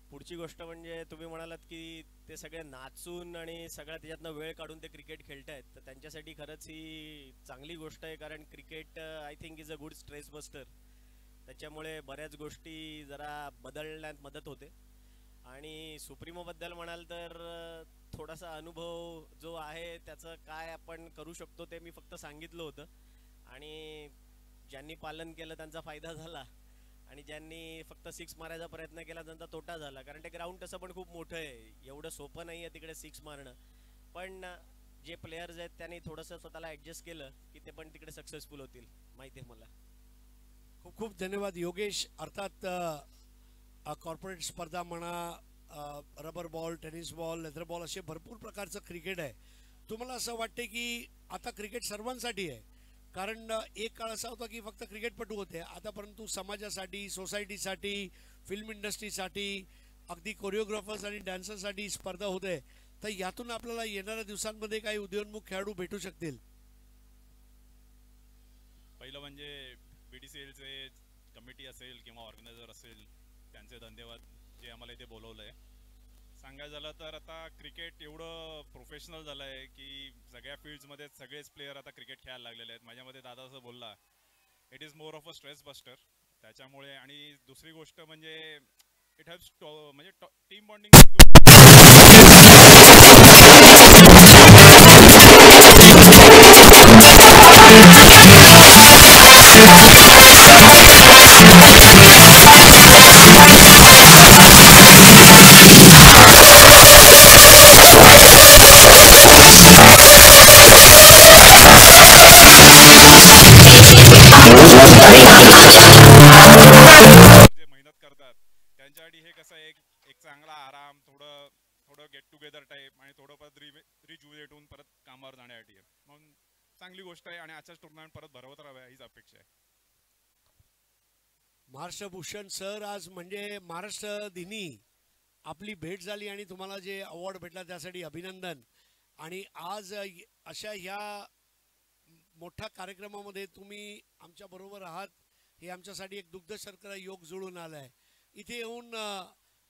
पुढची गोष्ट म्हणजे तुम्ही म्हणालात की ते सगळे नाचून आणि सगळ्या त्याच्यातनं वेळ काढून ते क्रिकेट खेळतायत, तर त्यांच्यासाठी खरंच ही चांगली गोष्ट आहे, कारण cricket I think is a good stress buster. त्याच्यामुळे बऱ्याच गोष्टी जरा बदलण्यात मदत होते। आणि सुप्रीमोबद्दल म्हणाल तर थोडासा अनुभव जो आहे त्याचं काय आपण करू शकतो ते मी फक्त सांगितलं होतं, आणि ज्यांनी पालन केलं त्यांचा फायदा झाला, आणि ज्यांनी फक्त 6 मारायचा प्रयत्न केला त्यांचा तोटा झाला। कारण ते ग्राउंड तसं पण खूप मोठं आहे, एवढं सोपं नाही आहे तिकडे 6 मारणं, पण जे प्लेयर्स आहेत त्यांनी थोडंसं स्वतःला ॲडजस्ट केलं की ते पण तिकडे सक्सेसफुल होतील, माहिती आहे मला। खूप खूप धन्यवाद योगेश। अर्थात कॉर्पोरेट स्पर्धा म्हणा, rubber ball, tennis ball, leather ball, असे भरपूर प्रकारचं क्रिकेट आहे। तुम्हाला असं वाटते की आता क्रिकेट सर्वांसाठी आहे? कारण एक काळ असा होता की फक्त क्रिकेटपटू होते, आता परंतु समाजासाठी, सोसायटीसाठी, फिल्म इंडस्ट्रीसाठी, अगदी कोरिओग्राफर्स आणि डान्सर्ससाठी स्पर्धा होते। तर यातून आपल्याला येणाऱ्या दिवसांमध्ये काही उदयोन्मुख खेळाडू भेटू शकतील? पहिलं म्हणजे BDCLचे कमिटी असेल किंवा ऑर्गनायझर असेल त्यांचे धन्यवाद, जे आम्हाला इथे बोलवलं आहे। सांगायचं झालं तर आता क्रिकेट एवढं प्रोफेशनल झालं आहे की सगळ्या फील्ड्समध्ये सगळेच प्लेयर आता क्रिकेट खेळायला लागलेले आहेत। माझ्यामध्ये दादा असं बोलला, it is more of a stress buster त्याच्यामुळे। आणि दुसरी गोष्ट म्हणजे इट हेल्प्स म्हणजे टीम बॉन्डिंग। मेहनत करतात त्यांच्यासाठी हे कसं एक चांगला आराम, थोडं गेट टुगेदर टाईप, आणि थोडं परत रिज्युवेट होऊन परत कामावर जाण्यासाठी आहे। म्हणून चांगली गोष्ट आहे, आणि आजच्याच टुर्नामेंट परत भरवत राहाव्या हीच अपेक्षा आहे। महाराष्ट्र भूषण सर, आज म्हणजे महाराष्ट्र दिनी आपली भेट झाली आणि तुम्हाला जे अवॉर्ड भेटला त्यासाठी अभिनंदन। आणि आज अशा ह्या मोठ्या कार्यक्रमामध्ये तुम्ही आमच्या बरोबर आहात, हे आमच्यासाठी एक दुग्ध शर्करा योग जुळून आला आहे। इथे येऊन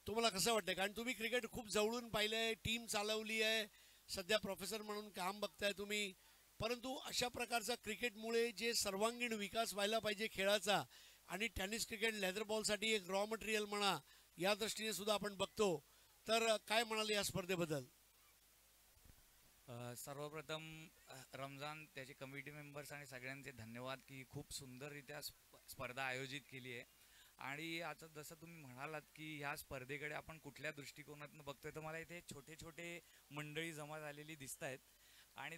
तुम्हाला कसं वाटतं? कारण तुम्ही क्रिकेट खूप जवळून पाहिलं आहे, टीम चालवली आहे, सध्या प्रोफेसर म्हणून काम बघताय तुम्ही, परंतु अशा प्रकारचा क्रिकेटमुळे जे सर्वांगीण विकास व्हायला पाहिजे खेळाचा, आणि टेनिस क्रिकेट लेदर बॉलसाठी एक रॉ मटेरियल म्हणा, या दृष्टीने सुद्धा आपण बघतो, तर काय म्हणाले या स्पर्धेबद्दल? सर्वप्रथम रमजान, त्याचे कमिटी मेंबर्स आणि सगळ्यांचे धन्यवाद की खूप सुंदररित्या स्पर्धा आयोजित केली आहे। आणि आता जसं तुम्ही म्हणालात की ह्या स्पर्धेकडे आपण कुठल्या दृष्टिकोनातून बघतोय, तर मला इथे छोटे छोटे मंडळी जमा झालेली दिसत आहेत आणि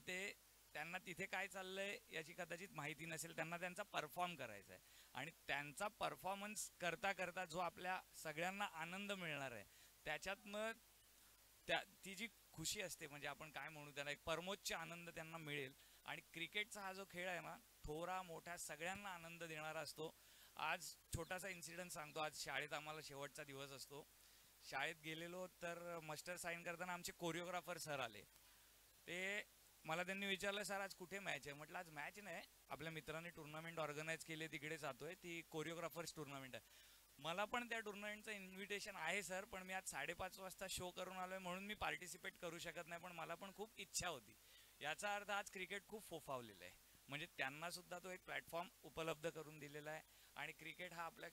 त्यांना तिथे काय चाललंय याची कदाचित माहिती नसेल. त्यांना त्यांचा परफॉर्म करायचा आहे आणि त्यांचा परफॉर्मन्स करता करता जो आपल्या सगळ्यांना आनंद मिळणार आहे त्याच्यातनं ती जी खुशी असते, म्हणजे आपण काय म्हणू त्याला, एक परमोच्च आनंद त्यांना मिळेल. आणि क्रिकेटचा हा जो खेळ आहे ना, थोरा मोठा सगळ्यांना आनंद देणारा असतो. आज छोटासा इन्सिडेंट सांगतो. आज शाळेत आम्हाला शेवटचा दिवस असतो. शाळेत गेलेलो तर मास्टर साईन करताना आमचे कोरिओग्राफर सर आले. मला त्यांनी विचारलं, सर आज कुठे मॅच आहे? म्हटलं आज मॅच नाही, आपल्या मित्रांनी टुर्नामेंट ऑर्गनाईज केली, तिकडे जातोय, ती कोरिओग्राफर्स टुर्नामेंट आहे. मला पण त्या टुर्नामेंटचं इन्व्हिटेशन आहे सर, पण मी आज 5:30 वाजता शो करून आलोय म्हणून मी पार्टिसिपेट करू शकत नाही, पण मला पण खूप इच्छा होती. याचा अर्थ आज क्रिकेट खूप फोफावलेलं आहे. म्हणजे त्यांना सुद्धा तो एक प्लॅटफॉर्म उपलब्ध करून दिलेला आहे. आणि क्रिकेट हा आपल्या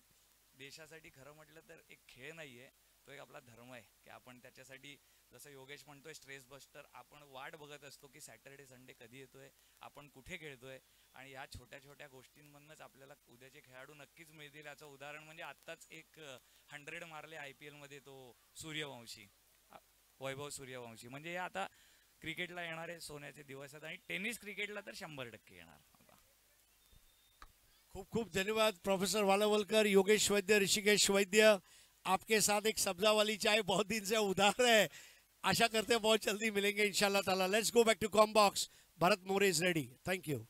देशासाठी खरं म्हटलं तर एक खेळ नाही आहे, तो एक आपला धर्म आहे की आपण त्याच्यासाठी, जसं योगेश म्हणतोय स्ट्रेस बस्टर, आपण वाट बघत असतो की सॅटर्डे संडे कधी येतोय, आपण कुठे खेळतोय. आणि ह्या छोट्या छोट्या गोष्टींमधूनच आपल्याला उद्याचे खेळाडू नक्कीच मिळतील. याचं उदाहरण म्हणजे आत्ताच एक 100 मारले IPL मध्ये तो सूर्यवंशी, वैभव सूर्यवंशी. म्हणजे हे आता क्रिकेटला येणारे सोन्याचे दिवस आहेत आणि टेनिस क्रिकेटला तर 100% येणार. खूब खूब धन्यवाद प्रोफेसर वालावलकर, योगेश वैद्य, ऋषिकेश वैद्य. आपके साथ एक सब्जा वाली चाय बहुत दिन से उधार है, आशा करते हैं बहुत जल्दी मिलेंगे इंशाल्लाह ताला. Let's go back to comm box. Bharat More is ready. Thank you.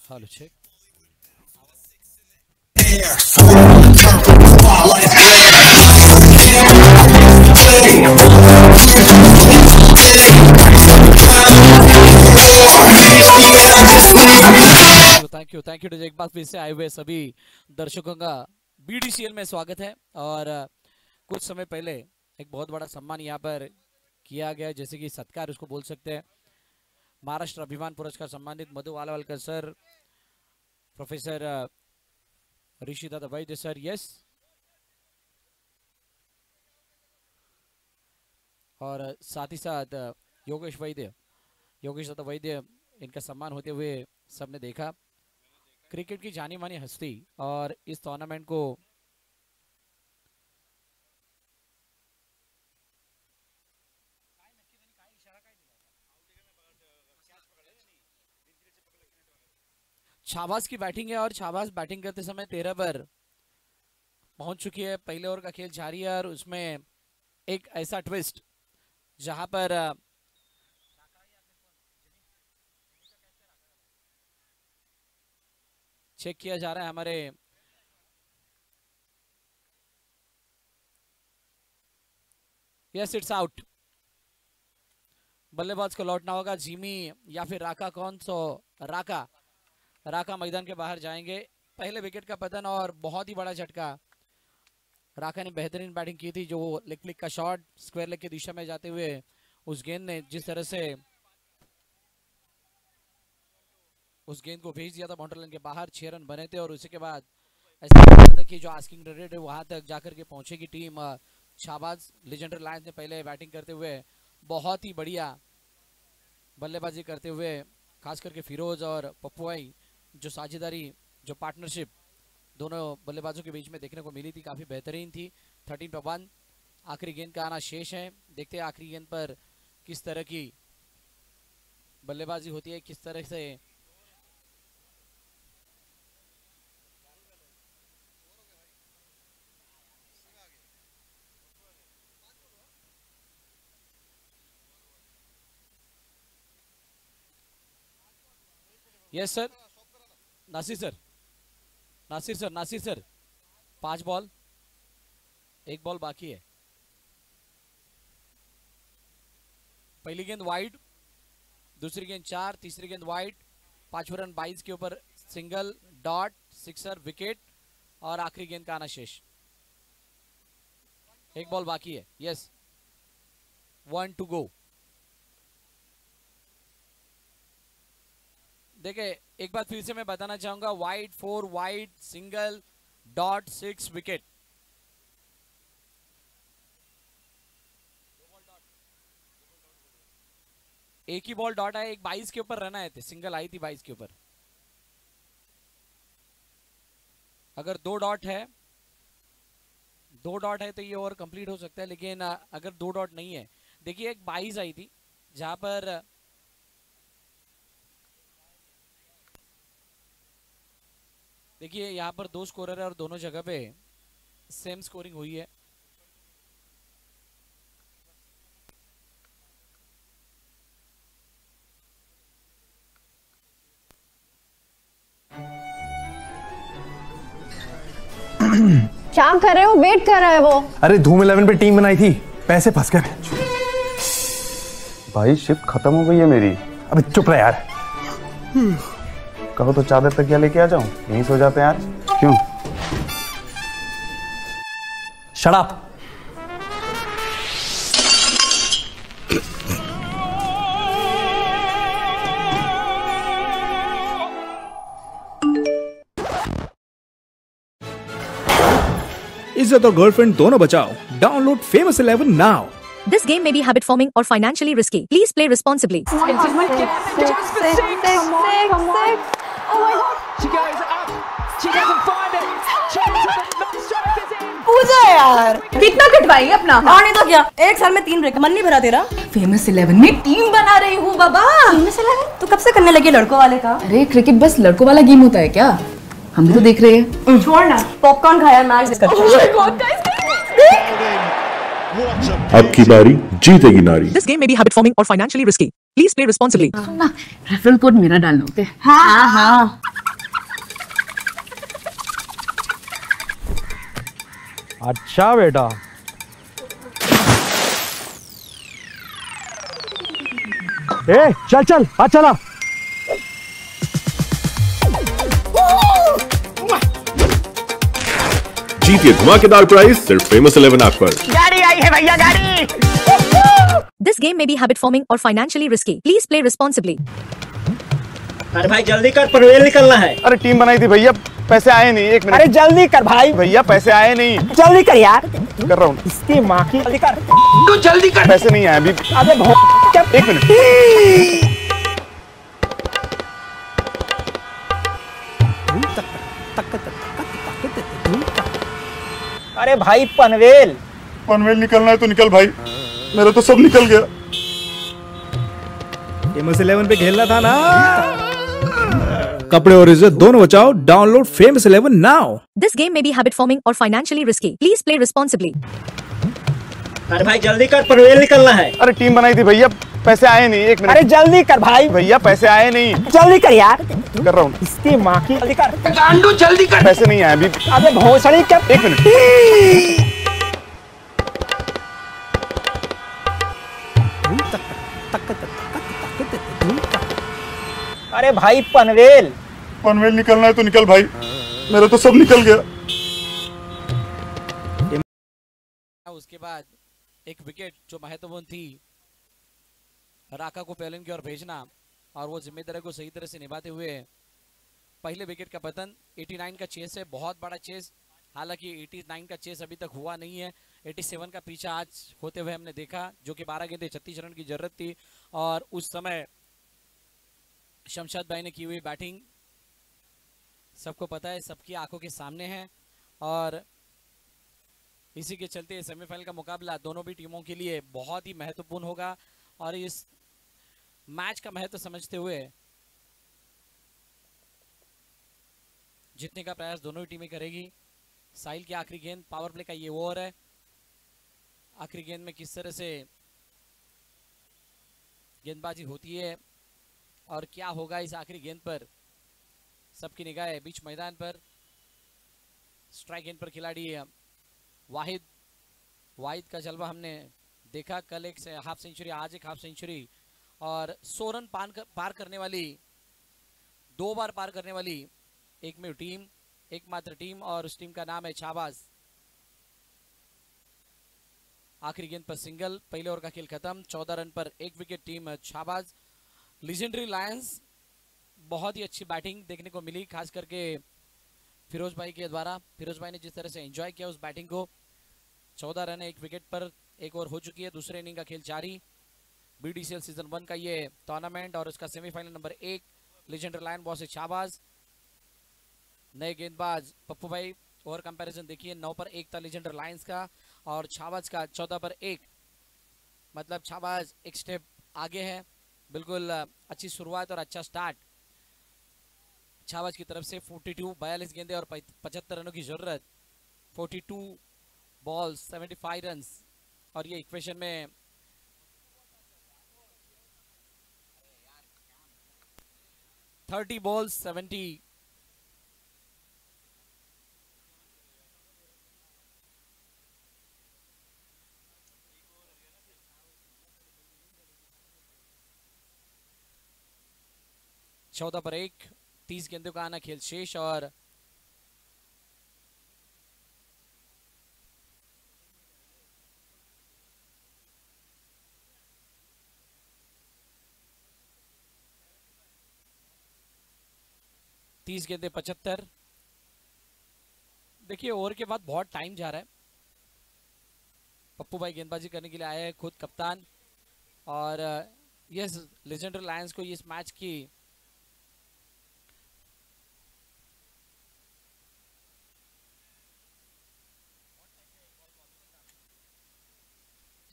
Hello, check. Thank you एक बार फिर से आए हुए सभी दर्शकों का BDCL में स्वागत है. और कुछ समय पहले एक बहुत बड़ा सम्मान यहाँ पर किया गया, जैसे कि सत्कार उसको बोल सकते हैं. महाराष्ट्र अभिमान पुरस्कार सम्मानित मधु वालावलकर सर, प्रोफेसर ऋषिदादा वैद्य सर, यस, और साथ ही साथ योगेश दादा वैद्य, इनका सम्मान होते हुए सबने देखा. क्रिकेट की जानी मानी हस्ती और इस टूर्नामेंट को शाहबाज की बैटिंग है और शाहबाज बैटिंग करते समय 13 पर पहुंच चुकी है. पहले ओवर का खेल जारी है और उसमें एक ऐसा ट्विस्ट जहां पर चेक किया जा रहा है हमारे यस, इट्स आउट. बल्लेबाज को लौटना होगा. जिमी या फिर राका, कौन सो राका मैदान के बाहर जाएंगे. पहले विकेट का पतन और बहुत ही बड़ा झटका. राका ने बेहतरीन बैटिंग की थी. जो लेग फ्लिक का शॉट स्क्वायर लेग की दिशा में जाते हुए उस गेंद ने जिस तरह से उस गेंद को भेज दिया था बाउंड्री लाइन के बाहर, 6 रन बने थे. और उसी के बाद ऐसा लगा था कि जो आस्किंग रेट है वहां तक जाकर के पहुंचेगी टीम. शाहबाज लेजेंडरी लायंस ने पहले बैटिंग करते हुए बहुत ही बढ़िया बल्लेबाजी करते हुए, खास करके फिरोज और पप्पुआई, जो साझेदारी, जो पार्टनरशिप दोनों बल्लेबाजों के बीच में देखने को मिली थी, काफी बेहतरीन थी. 13 पर 1. आखिरी गेंद का आना शेष है. देखते हैं आखिरी गेंद पर किस तरह की बल्लेबाजी होती है, किस तरह से yes sir. Nasir sir 5 ball, 1 ball बाकी है. पहली गेंद वाइड, दूसरी गेंद 4, तीसरी गेंद वाइड, 5 रन 22 के ऊपर सिंगल, डॉट, सिक्सर, विकेट और आखिरी गेंद का आना शेष। एक बॉल बाकी है। Yes, 1 to go। देखिए एक बार फिर से मैं बताना चाहूंगा, wide 4, wide, single, dot, 6, wicket. एक ही बॉल डॉट आया, एक 22 के ऊपर रन आए थे, सिंगल आई थी 22 के ऊपर। अगर 2 डॉट है तो ये ओवर कंप्लीट हो सकता है, लेकिन अगर 2 डॉट नहीं है, देखिए एक 22 आई थी जहां पर देखिए यहाँ पर 2 स्कोरर है और दोनों जगह पे सेम स्कोरिंग हुई है। क्या कर रहे हो? वेट कर रहा है वो। अरे धूम 11 पे टीम बनाई थी, पैसे फंस गए। भाई शिफ्ट खत्म हो गई है मेरी। अबे चुप रह यार। कहो तो चादर तक क्या लेके आ जाऊं, यहीं सो जाते हैं यार। क्यों? Shut up. इज्जत और गर्लफ्रेंड दोनों बचाओ। Download Famous 11 now. This game may be habit forming or financially risky. Please play responsibly. Oh my God. She goes up. She doesn't find it. She ends up at non-strikers in. पूजा यार, कितना कटवाई अपना? नहीं तो क्या, एक साल में 3 break, मन नहीं भरा तेरा? Famous 11 में टीम बना रही हूँ बाबा। Famous 11? तू कब से करने लगी लड़कों वाले का? अरे क्रिकेट बस लड़कों वाला गेम होता है क्या? हम भी तो देख रहे हैं। छोड़ ना, पॉपकॉर्न खाया, मैच डिस्कस कर। Oh my God, guys, अब की बारी जीतेगी नारी। This game may be habit forming or financially risky. Please play responsibly. सुनना, रेफरल कोड मेरा डालना होता है। हाँ हाँ। अच्छा बेटा। ए चल चल, आ चला। जीतिए धमाकेदार प्राइस सिर्फ Famous 11 ऐप पर। गाड़ी आई है भैया, गाड़ी। This game may be habit forming or financially risky. Please play responsibly. अरे भाई जल्दी कर, पनवेल निकलना है। अरे टीम बनाई थी भैया, पैसे आए नहीं। 1 मिनट। अरे जल्दी कर भाई। भैया पैसे आए नहीं। जल्दी कर यार। कर रहा हूँ। इसकी माँ की, जल्दी कर। तू जल्दी कर। पैसे नहीं आए अभी। अबे 1 मिनट। अरे भाई पनवेल निकलना है तो निकल भाई, मेरा तो सब निकल गया। Famous 11 पे खेलना था ना। कपड़े और इज्जत दोनों बचाओ। Download Famous 11 now. This game may be habit forming or financially risky. Please play responsibly. अरे भाई जल्दी कर, पनवेल निकलना है। अरे टीम बनाई थी भैया, पैसे आए नहीं। 1 मिनट। अरे जल्दी कर भाई। भैया पैसे आए नहीं। जल्दी कर यार। कर रहा हूँ। इसकी माँ की, जल्दी कर। गांडू जल्दी कर। पैसे नहीं आए अभी। अबे भोसड़ी क्या। 1 मिनट। अरे भाई पनवेल निकलना है तो निकल भाई, मेरा तो सब निकल गया। उसके बाद एक विकेट जो महत्वपूर्ण थी, राका को पेलिंग की ओर भेजना और वो जिम्मेदारी को सही तरह से निभाते हुए पहले विकेट का पतन। 89 का चेस है, बहुत बड़ा चेस। हालांकि 89 का चेस अभी तक हुआ नहीं है। 87 का पीछा आज होते हुए हमने देखा, जो कि 12 गेंदें 36 रन की जरूरत थी और उस समय शमशाद भाई ने की हुई बैटिंग सबको पता है, सबकी आंखों के सामने है और इसी के चलते सेमीफाइनल का मुकाबला दोनों भी टीमों के लिए बहुत ही महत्वपूर्ण होगा और इस मैच का महत्व समझते हुए जीतने का प्रयास दोनों ही टीमें करेगी। साहिल की आखिरी गेंद, पावर प्ले का ये ओवर है। आखिरी गेंद में किस तरह से गेंदबाजी होती है और क्या होगा इस आखिरी गेंद पर, सबकी निगाह है बीच मैदान पर। स्ट्राइक गेंद पर खिलाड़ी वाहिद का जलवा हमने देखा कल एक हाफ सेंचुरी, आज एक हाफ सेंचुरी, और 100 रन पार करने वाली, 2 बार पार करने वाली एकमात्र टीम, और उस टीम का नाम है छाबाज। आखिरी गेंद पर सिंगल, पहले ओवर का खेल खत्म, 14 रन पर 1 विकेट टीम छाबाज। लीजेंडरी लायंस, बहुत ही अच्छी बैटिंग देखने को मिली, खास करके फिरोज भाई के द्वारा। फिरोज भाई ने जिस तरह से एंजॉय किया उस बैटिंग को। 14 रन है 1 विकेट पर, 1 ओवर हो चुकी है, दूसरे इनिंग का खेल जारी। BDCL सीजन 1 का ये टूर्नामेंट और उसका semifinal number 1, legendary lion boss है छाबाज। नए गेंदबाज पप्पू भाई, ओवर कंपैरिजन देखिए, 9 पर 1 था लीजेंडरी लायंस का और छाबाज का 14 पर 1, मतलब छाबाज एक स्टेप आगे है। बिल्कुल अच्छी शुरुआत और अच्छा स्टार्ट छाबाज की तरफ से। 42 गेंदे और 75 रनों की जरूरत, 42 बॉल्स 75 रन्स, और ये इक्वेशन में 30 बॉल्स 70। चौदह पर 1, 30 गेंदों का आना खेल शेष, और तीस गेंदे 75। देखिए ओवर के बाद बहुत टाइम जा रहा है। पप्पू भाई गेंदबाजी करने के लिए आए हैं, खुद कप्तान, और यस लीजेंडरी लायंस को इस मैच की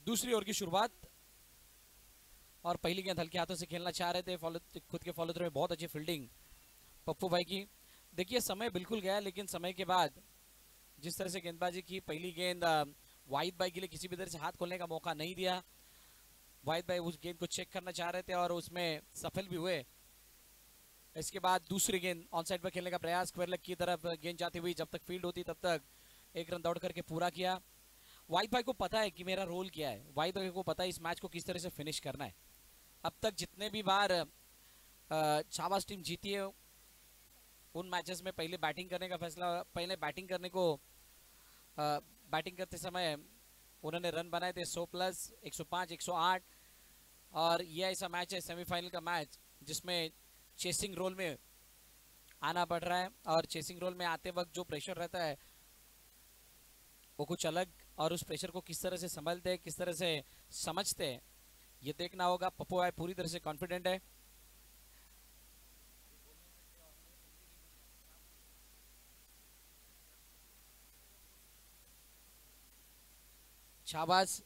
दूसरी ओवर की शुरुआत, और पहली गेंद हल्के हाथों से खेलना चाह रहे थे, खुद के फॉलो थ्रू में बहुत अच्छी फील्डिंग पप्पू भाई की। देखिए समय बिल्कुल गया, लेकिन समय के बाद जिस तरह से गेंदबाजी की, पहली गेंद वाहिद भाई के लिए किसी भी तरह से हाथ खोलने का मौका नहीं दिया। वाहिद भाई उस गेंद को चेक करना चाह रहे थे और उसमें सफल भी हुए। इसके बाद दूसरी गेंद ऑन साइड पर खेलने का प्रयास, स्क्वायर लेग की तरफ गेंद जाती हुई, जब तक फील्ड होती तब तक 1 रन दौड़ करके पूरा किया। वाहिद भाई को पता है कि मेरा रोल क्या है, वाहिद भाई को पता है इस मैच को किस तरह से फिनिश करना है। अब तक जितने भी बार छाबाज टीम जीती है उन मैचेस में पहले बैटिंग करने का फैसला, पहले बैटिंग करने को बैटिंग करते समय उन्होंने रन बनाए थे 100+, 105, 108, और यह ऐसा मैच है सेमीफाइनल का मैच जिसमें चेसिंग रोल में आना पड़ रहा है, और चेसिंग रोल में आते वक्त जो प्रेशर रहता है वो कुछ अलग, और उस प्रेशर को किस तरह से संभालते हैं, किस तरह से समझते हैं, ये देखना होगा। पप्पू भाई पूरी तरह से कॉन्फिडेंट है। शाबाश,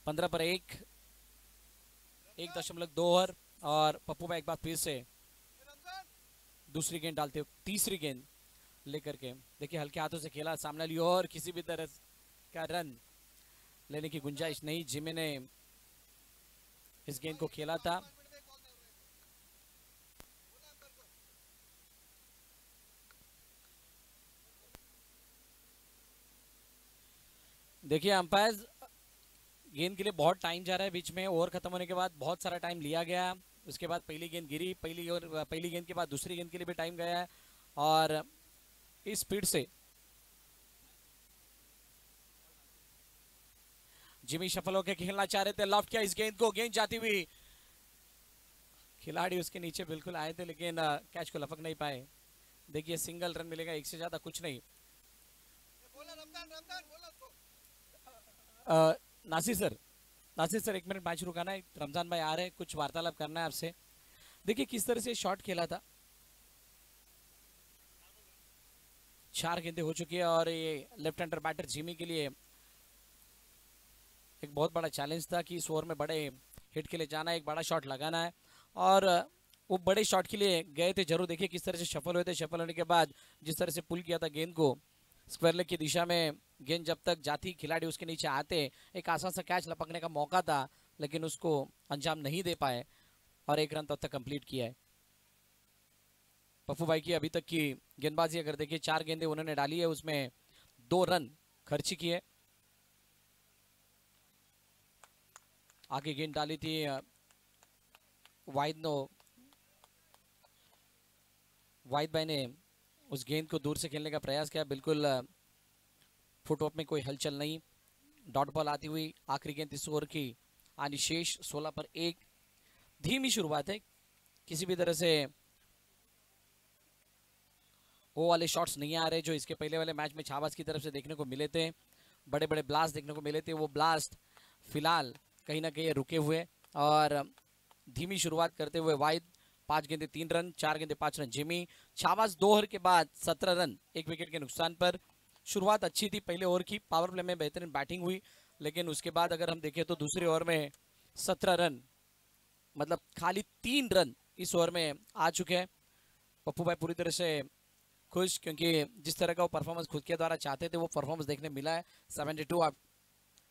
पंद्रह पर 1.2 ओवर, और पप्पू भाई एक बार फिर से दूसरी गेंद डालते हुए तीसरी गेंद लेकर के, देखिए हल्के हाथों से खेला, सामने लियो, और किसी भी तरह का रन लेने की गुंजाइश नहीं। जिमी ने इस गेंद को खेला था। देखिए अंपायर गेंद के लिए बहुत टाइम जा रहा है, बीच में ओवर खत्म होने के बाद बहुत सारा टाइम लिया गया। उसके बाद पहली गेंद गिरी, पहली गेंद के बाद दूसरी गेंद के लिए भी टाइम गया है, और इस स्पीड से जिमी सफल होकर खेलना चाह रहे थे, लॉफ्ट किया इस गेंद को, गेंद जाती हुई खिलाड़ी उसके नीचे बिल्कुल आए थे, लेकिन कैच को लपक नहीं पाए। देखिए सिंगल रन मिलेगा, एक से ज्यादा कुछ नहीं। नासिर सर 1 मिनट मैच रुकाना है, रमजान भाई आ रहे हैं, कुछ वार्तालाप करना है आपसे। देखिए किस तरह से शॉट खेला था, 4 गेंदें हो चुकी है, और ये लेफ्ट हैंडर बैटर जिमी के लिए एक बहुत बड़ा चैलेंज था कि इस ओवर में बड़े हिट के लिए जाना है, एक बड़ा शॉट लगाना है, और वो बड़े शॉट के लिए गए थे जरूर। देखिए किस तरह से सफल हुए थे, सफल होने के बाद जिस तरह से पुल किया था गेंद को स्क्वायर लेग की दिशा में, गेंद जब तक जाती खिलाड़ी उसके नीचे आते, एक आसान सा कैच लपकने का मौका था, लेकिन उसको अंजाम नहीं दे पाए और 1 रन तब तक कंप्लीट किया है। पप्पू भाई की अभी तक की गेंदबाजी अगर देखिए 4 गेंदें उन्होंने डाली है, उसमें 2 रन खर्ची किए। आगे गेंद डाली थी वाहिद भाई ने उस गेंद को दूर से खेलने का प्रयास किया, बिल्कुल फुटवर्क में कोई हलचल नहीं। डॉट बॉल आती हुई आखिरी गेंद इस ओवर की आनी शेष 16 पर 1। धीमी शुरुआत है, किसी भी तरह से वो वाले शॉट्स नहीं आ रहे जो इसके पहले वाले मैच में छाबाज की तरफ से देखने को मिले थे। बड़े बड़े ब्लास्ट देखने को मिले थे, वो ब्लास्ट फिलहाल कहीं ना कहीं रुके हुए और धीमी शुरुआत करते हुए वाहिद 5 गेंदे 3 रन, 4 गेंदे 5 रन जिमी। छाबाज 2 ओवर के बाद 17 रन 1 विकेट के नुकसान पर। शुरुआत अच्छी थी पहले ओवर की, पावर प्ले में बेहतरीन बैटिंग हुई, लेकिन उसके बाद अगर हम देखें तो दूसरे ओवर में 17 रन, मतलब खाली 3 रन इस ओवर में आ चुके हैं। पप्पू भाई पूरी तरह से खुश, क्योंकि जिस तरह का वो परफॉर्मेंस खुद के द्वारा चाहते थे वो परफॉर्मेंस देखने मिला है। 72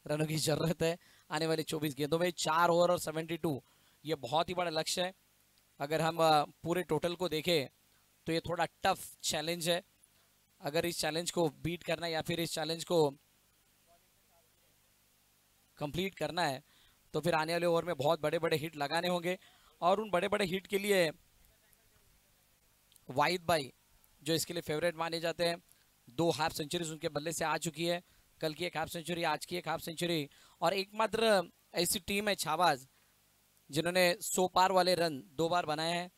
रनों की जरूरत है आने वाली 24 गेंदों में, 4 ओवर और 72, ये बहुत ही बड़ा लक्ष्य है। अगर हम पूरे टोटल को देखें तो ये थोड़ा टफ चैलेंज है। अगर इस चैलेंज को बीट करना है या फिर इस चैलेंज को कंप्लीट करना है तो फिर आने वाले ओवर में बहुत बड़े बड़े हिट लगाने होंगे, और उन बड़े बड़े हिट के लिए वाहिद भाई जो इसके लिए फेवरेट माने जाते हैं, 2 हाफ सेंचुरीज उनके बल्ले से आ चुकी है। कल की 1 हाफ सेंचुरी, आज की 1 हाफ सेंचुरी, और एकमात्र ऐसी टीम है छाबाज जिन्होंने 100 पार वाले रन 2 बार बनाए हैं।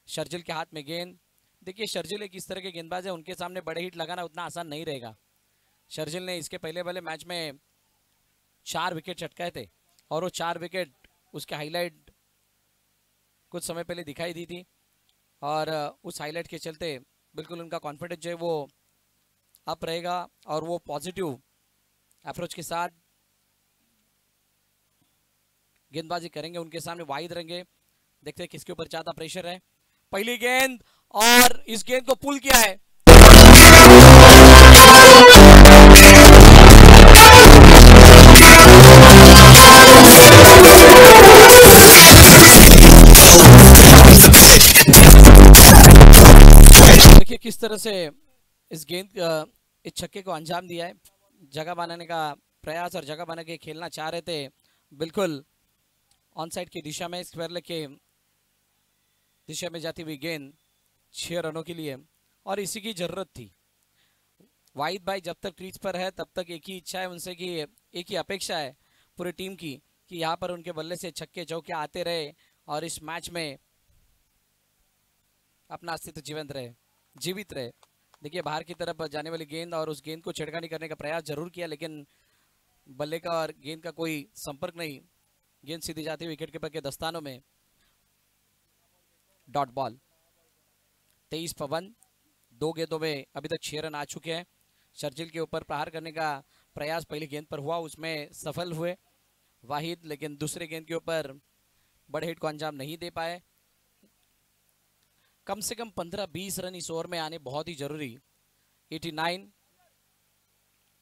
शर्जिल के हाथ में गेंद, देखिए शर्जिल एक इस तरह के गेंदबाज है, उनके सामने बड़े हिट लगाना उतना आसान नहीं रहेगा। शर्जिल ने इसके पहले वाले मैच में 4 विकेट चटकाए थे, और वो 4 विकेट उसके हाईलाइट कुछ समय पहले दिखाई दी थी, और उस हाईलाइट के चलते बिल्कुल उनका कॉन्फिडेंस जो है वो अप रहेगा, और वो पॉजिटिव अप्रोच के साथ गेंदबाजी करेंगे। उनके सामने वाहिद रहेंगे, देखते हैं किसके ऊपर ज्यादा प्रेशर है। पहली गेंद, और इस गेंद को पुल किया है। देखिए किस तरह से इस गेंद इस छक्के को अंजाम दिया है। जगह बनाने का प्रयास और जगह बना के खेलना चाह रहे थे, बिल्कुल ऑन साइड की दिशा में, स्क्वायर लेग के दिशा में जाती हुई गेंद 6 रनों के लिए, और इसी की जरूरत थी। वाहिद भाई जब तक क्रीज पर है तब तक एक ही इच्छा है उनसे, कि एक ही अपेक्षा है पूरी टीम की कि यहाँ पर उनके बल्ले से छक्के चौके आते रहे और इस मैच में अपना अस्तित्व जीवित रहे। देखिए बाहर की तरफ जाने वाली गेंद, और उस गेंद को छेड़खानी करने का प्रयास जरूर किया, लेकिन बल्ले का और गेंद का कोई संपर्क नहीं। गेंद सीधी जाती हुई विकेट कीपर के दस्तानों में। डॉट बॉल 23 पर 1, 2 गेंदों में अभी तक 6 रन आ चुके हैं। शर्जिल के ऊपर प्रहार करने का प्रयास पहली गेंद पर हुआ, उसमें सफल हुए वाहिद, लेकिन दूसरे गेंद के ऊपर बड़े हिट को अंजाम नहीं दे पाए। कम से कम 15-20 रन इस ओवर में आने बहुत ही जरूरी। 89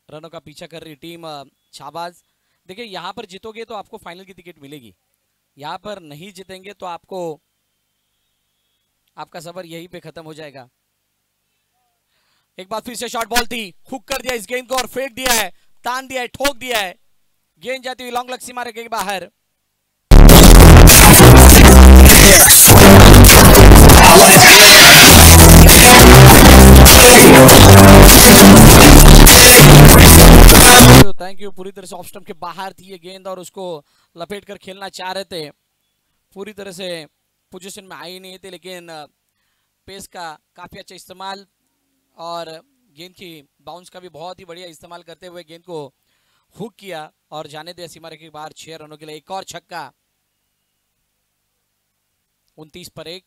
रनों का पीछा कर रही टीम छाबाज। देखिए यहाँ पर जीतोगे तो आपको फाइनल की टिकट मिलेगी, यहाँ पर नहीं जीतेंगे तो आपका सफर यहीं पे खत्म हो जाएगा। एक बार फिर से शॉर्ट बॉल थी, हुक कर दिया इस गेंद को और फेंक दिया है, तान दिया है, ठोक दिया है। गेंद जाती हुई लॉन्ग लेग सीमा रेखा के बाहर। Thank you. पूरी तरह से ऑफ स्टंप के बाहर थी ये गेंद और उसको लपेट कर खेलना चाह रहे थे, पूरी तरह से पोजीशन में आई नहीं थे, लेकिन पेस का काफी अच्छा इस्तेमाल और गेंद की बाउंस का भी बहुत ही बढ़िया इस्तेमाल करते हुए गेंद को हुक किया और जाने दिया सीमा रेखा के बाहर। 6 रनों के लिए एक और छक्का। 29 पर 1।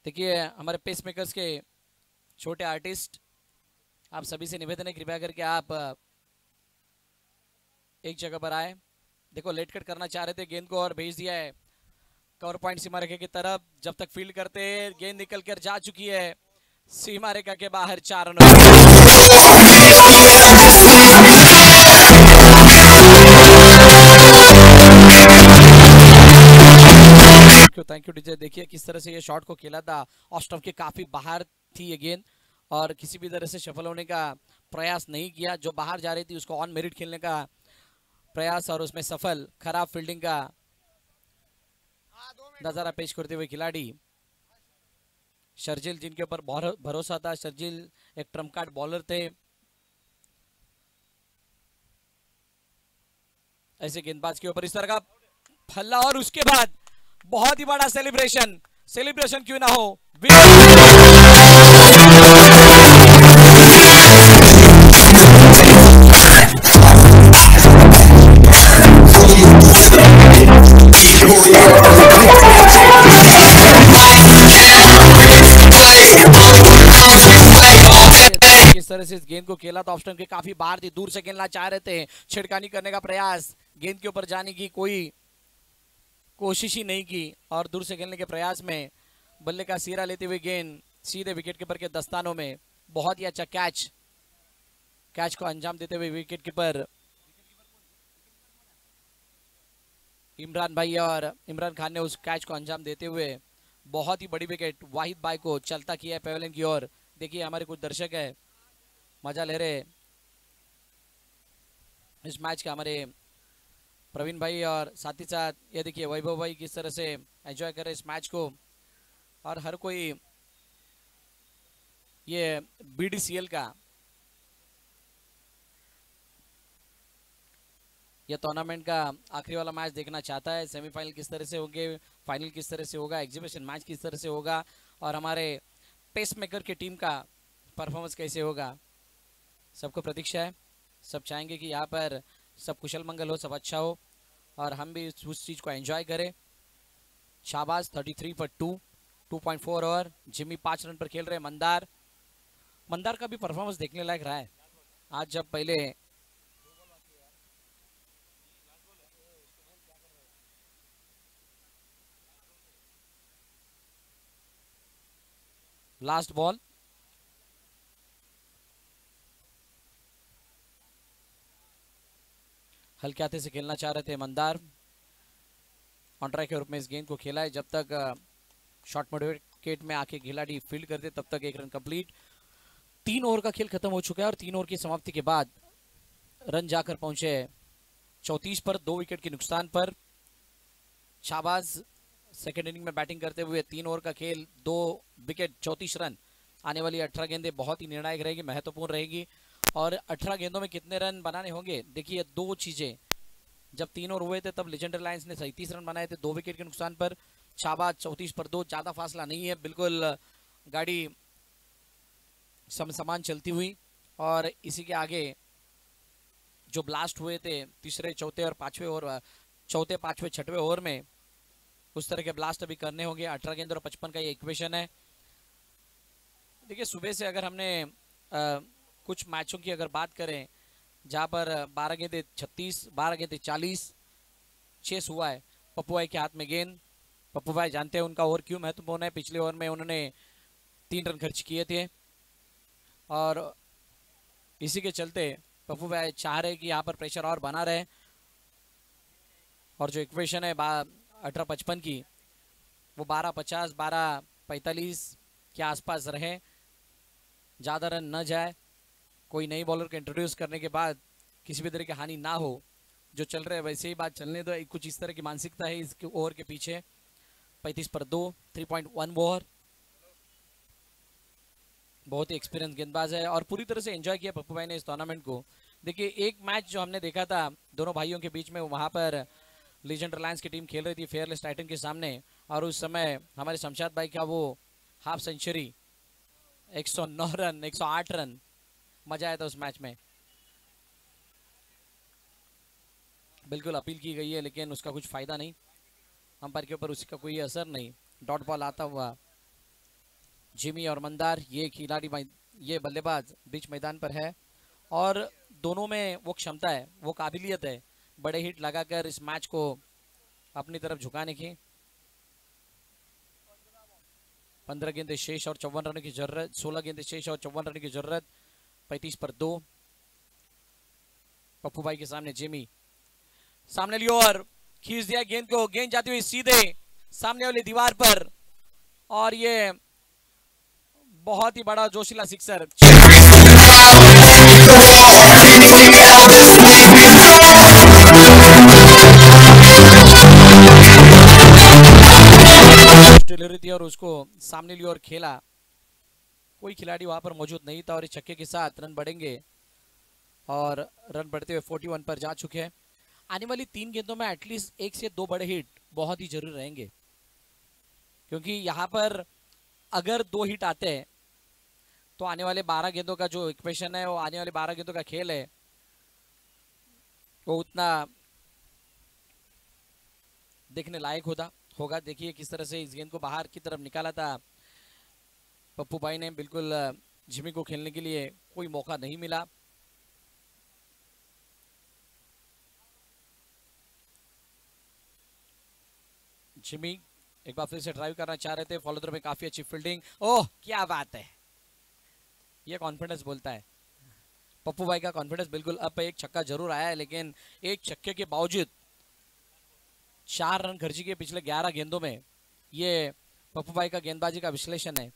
देखिए हमारे पेस मेकर्स के छोटे आर्टिस्ट, आप सभी से निवेदन है कृपया करके आप एक जगह पर आए। देखो लेट कट करना चाह रहे थे गेंद को और भेज दिया है कवर पॉइंट सीमा रेखा की तरफ। जब तक फील्ड करते गेंद निकल कर जा चुकी है सीमा रेखा के बाहर। 4 रनों थैंक यू डीजे। देखिए किस तरह से ये शॉट को खेला था, ऑफ स्टंप के काफी बाहर थी ये गेंद और किसी भी तरह से सफल होने का प्रयास नहीं किया। जो बाहर जा रही थी उसको ऑन मेरिट खेलने का प्रयास और उसमें सफल। खराब फील्डिंग का नजारा पेश करते हुए खिलाड़ी शर्जिल, जिनके ऊपर भरोसा था। शर्जिल एक ट्रम्प कार्ड बॉलर थे। ऐसे गेंदबाज के ऊपर इस तरह का फल्ला और उसके बाद बहुत ही बड़ा सेलिब्रेशन क्यों ना हो। किस तरह से इस गेंद को खेला तो ऑफ स्टंप के काफी बाहर थी, दूर से खेलना चाह रहे थे। छिड़कानी करने का प्रयास, गेंद के ऊपर जाने की कोई कोशिश ही नहीं की और दूर से खेलने के प्रयास में बल्ले का सिरा लेते हुए गेंद सीधे विकेट कीपर के दस्तानों में। बहुत ही अच्छा कैच को अंजाम देते हुए विकेट कीपर इमरान भाई और इमरान खान ने उस कैच को अंजाम देते हुए बहुत ही बड़ी विकेट वाहिद भाई को चलता किया है पेवेलियन की ओर। देखिए हमारे कुछ दर्शक है, मजा ले रहे इस मैच का। हमारे प्रवीण भाई और साथ ही साथ ये देखिए वैभव भाई किस तरह से एंजॉय कर रहे इस मैच को और हर कोई ये बीडीसीएल का ये टूर्नामेंट का आखिरी वाला मैच देखना चाहता है। सेमीफाइनल किस तरह से होंगे, फाइनल किस तरह से होगा, एग्जीबिशन मैच किस तरह से होगा और हमारे पेस मेकर की टीम का परफॉर्मेंस कैसे होगा, सबको प्रतीक्षा है। सब चाहेंगे कि यहाँ पर सब कुशल मंगल हो, सब अच्छा हो और हम भी उस चीज़ को एंजॉय करें। Shahbaz 33 for 2, 2.4 over. Jimmy 5 run पर खेल रहे। मंदार का भी परफॉर्मेंस देखने लायक रहा है आज। जब पहले लास्ट बॉल हल्के हाथे से खेलना चाह रहे थे मंदार। ऑन ट्राई के रूप में इस गेंद को खेला है। जब तक शॉर्ट विकेट में आके खिलाड़ी फील्ड करते तब तक 1 रन कंप्लीट। 3 ओवर का खेल खत्म हो चुका है और 3 ओवर की समाप्ति के बाद रन जाकर पहुंचे 34 पर, 2 विकेट के नुकसान पर। शाहबाज सेकेंड इनिंग में बैटिंग करते हुए 3 ओवर का खेल, 2 विकेट, 34 रन। आने वाली 18 गेंदें बहुत ही निर्णायक रहेगी, महत्वपूर्ण रहेगी। और 18 गेंदों में कितने रन बनाने होंगे, देखिए 2 चीजें। जब 3 ओवर हुए थे तब लेजेंडरी लायंस ने 37 रन बनाए थे 2 विकेट के नुकसान पर। शाहबाज 34 पर 2, ज्यादा फासला नहीं है, बिल्कुल गाड़ी समान चलती हुई। और इसी के आगे जो ब्लास्ट हुए थे तीसरे, चौथे और पांचवें ओवर, चौथे, पांचवें, छठवें ओवर में, उस तरह के ब्लास्ट अभी करने होंगे। 18 गेंद और 55 का ये इक्वेशन है। देखिए सुबह से अगर हमने कुछ मैचों की अगर बात करें जहां पर 12 गेंदे 36, 12 गेंदे 40 चेस हुआ है। पप्पू भाई के हाथ में गेंद। पप्पू भाई जानते हैं उनका ओवर क्यों महत्वपूर्ण है। पिछले ओवर में उन्होंने 3 रन खर्च किए थे और इसी के चलते पप्पू भाई चाह रहे कि यहाँ पर प्रेशर और बना रहे और जो इक्वेशन है 18-55 की वो 12-50, 12-45 के आसपास रहे, ज़्यादा रन न जाए। कोई नई बॉलर को इंट्रोड्यूस करने के बाद किसी भी तरह की हानि ना हो। जो चल रहे हैं वैसे ही बात चलने दो। कुछ इस तरह की मानसिकता है इसके ओवर के पीछे। 35 पर 2, 3.1 ओवर। बहुत ही एक्सपीरियंस गेंदबाज है और पूरी तरह से एंजॉय किया पप्पू भाई ने इस टूर्नामेंट को। देखिए एक मैच जो हमने देखा था दोनों भाइयों के बीच में, वहाँ पर लीजेंड रिलायंस की टीम खेल रही थी फेयरलेस टाइटन के सामने और उस समय हमारे शमशाद भाई का वो हाफ सेंचुरी, 109 रन, 108 रन, मजा आया था उस मैच में। बिल्कुल अपील की गई है लेकिन उसका कुछ फायदा नहीं, अंपायर के ऊपर उसका कोई असर नहीं। डॉट बॉल आता हुआ जिमी और मंदार, ये खिलाड़ी, ये बल्लेबाज बीच मैदान पर है और दोनों में वो क्षमता है, वो काबिलियत है बड़े हिट लगाकर इस मैच को अपनी तरफ झुकाने की। 15 गेंदे शेष और 54 रन की जरूरत, 16 गेंदे शेष और 54 रन की जरूरत। 35 पर 2। पप्पू भाई के सामने जिमी, सामने लियो और खींच दिया गेंद को। गेंद जाती हुई सीधे सामने वाली दीवार पर, और ये बहुत ही बड़ा जोशीला सिक्सर। डिलीवरी थी और उसको सामने ली और खेला, कोई खिलाड़ी वहां पर मौजूद नहीं था और इस छक्के के साथ रन बढ़ेंगे और रन बढ़ते हुए 41 पर जा चुके हैं। आने वाली 3 गेंदों में एटलीस्ट 1 से 2 बड़े हिट बहुत ही जरूरी रहेंगे, क्योंकि यहाँ पर अगर 2 हिट आते हैं तो आने वाले 12 गेंदों का जो इक्वेशन है, वो आने वाले 12 गेंदों का खेल है, वो उतना देखने लायक होगा। देखिए किस तरह से इस गेंद को बाहर की तरफ निकाला था पप्पू भाई ने। बिल्कुल जिमी को खेलने के लिए कोई मौका नहीं मिला। जिमी एक बार फिर से ड्राइव करना चाह रहे थे, फॉलो थ्रू में काफी अच्छी फील्डिंग। ओह क्या बात है, ये कॉन्फिडेंस बोलता है। पप्पू भाई का कॉन्फिडेंस बिल्कुल अब। एक छक्का जरूर आया है, लेकिन एक छक्के के बावजूद 4 रन खर्ची के पिछले 11 गेंदों में। ये पप्पू भाई का गेंदबाजी का विश्लेषण है।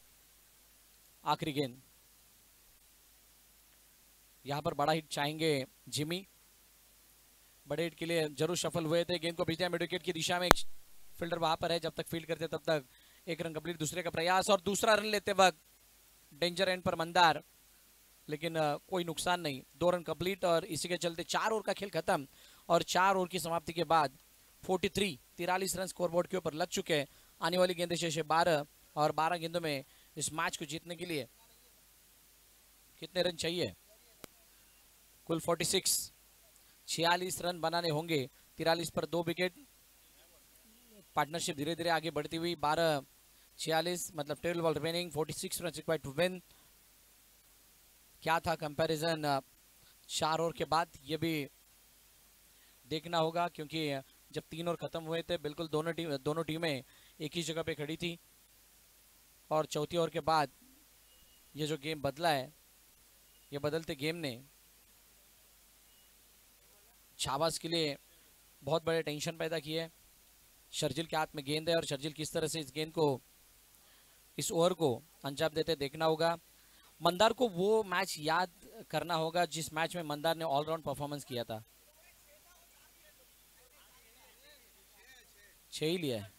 आखिरी गेंद, यहां पर बड़ा हिट चाहेंगे जिमी। बड़े हिट के लिए जरूर सफल हुए थे। गेंद को भेजते हैं मिड विकेट की दिशा में। फील्डर वहां पर है, जब तक फील्ड करते तब तक 1 रन कंप्लीट। दूसरे का प्रयास और दूसरा रन लेते वक्त डेंजर एंड पर मंदार, लेकिन कोई नुकसान नहीं। 2 रन कंप्लीट और इसी के चलते 4 ओवर का खेल खत्म। और 4 ओवर की समाप्ति के बाद 43 रन स्कोरबोर्ड के ऊपर लग चुके हैं। आने वाली गेंदें शेष 12 और 12 गेंदों में इस मैच को जीतने के लिए कितने रन चाहिए? कुल 46 रन बनाने होंगे। 43 पर 2 विकेट। पार्टनरशिप धीरे धीरे आगे बढ़ती हुई। 12-46 मतलब 12 ball remaining, 46 run required to win. क्या था कंपैरिजन 4 ओवर के बाद, ये भी देखना होगा, क्योंकि जब 3 ओवर खत्म हुए थे बिल्कुल दोनों टीमें एक ही जगह पे खड़ी थी। और चौथी ओवर के बाद ये जो गेम बदला है, ये बदलते गेम ने शाहबाज के लिए बहुत बड़े टेंशन पैदा किए है। शर्जिल के हाथ में गेंद है और शर्जिल किस तरह से इस गेंद को, इस ओवर को अंजाम देते देखना होगा। मंदार को वो मैच याद करना होगा जिस मैच में मंदार ने ऑलराउंड परफॉर्मेंस किया था। 6 ही लिया है।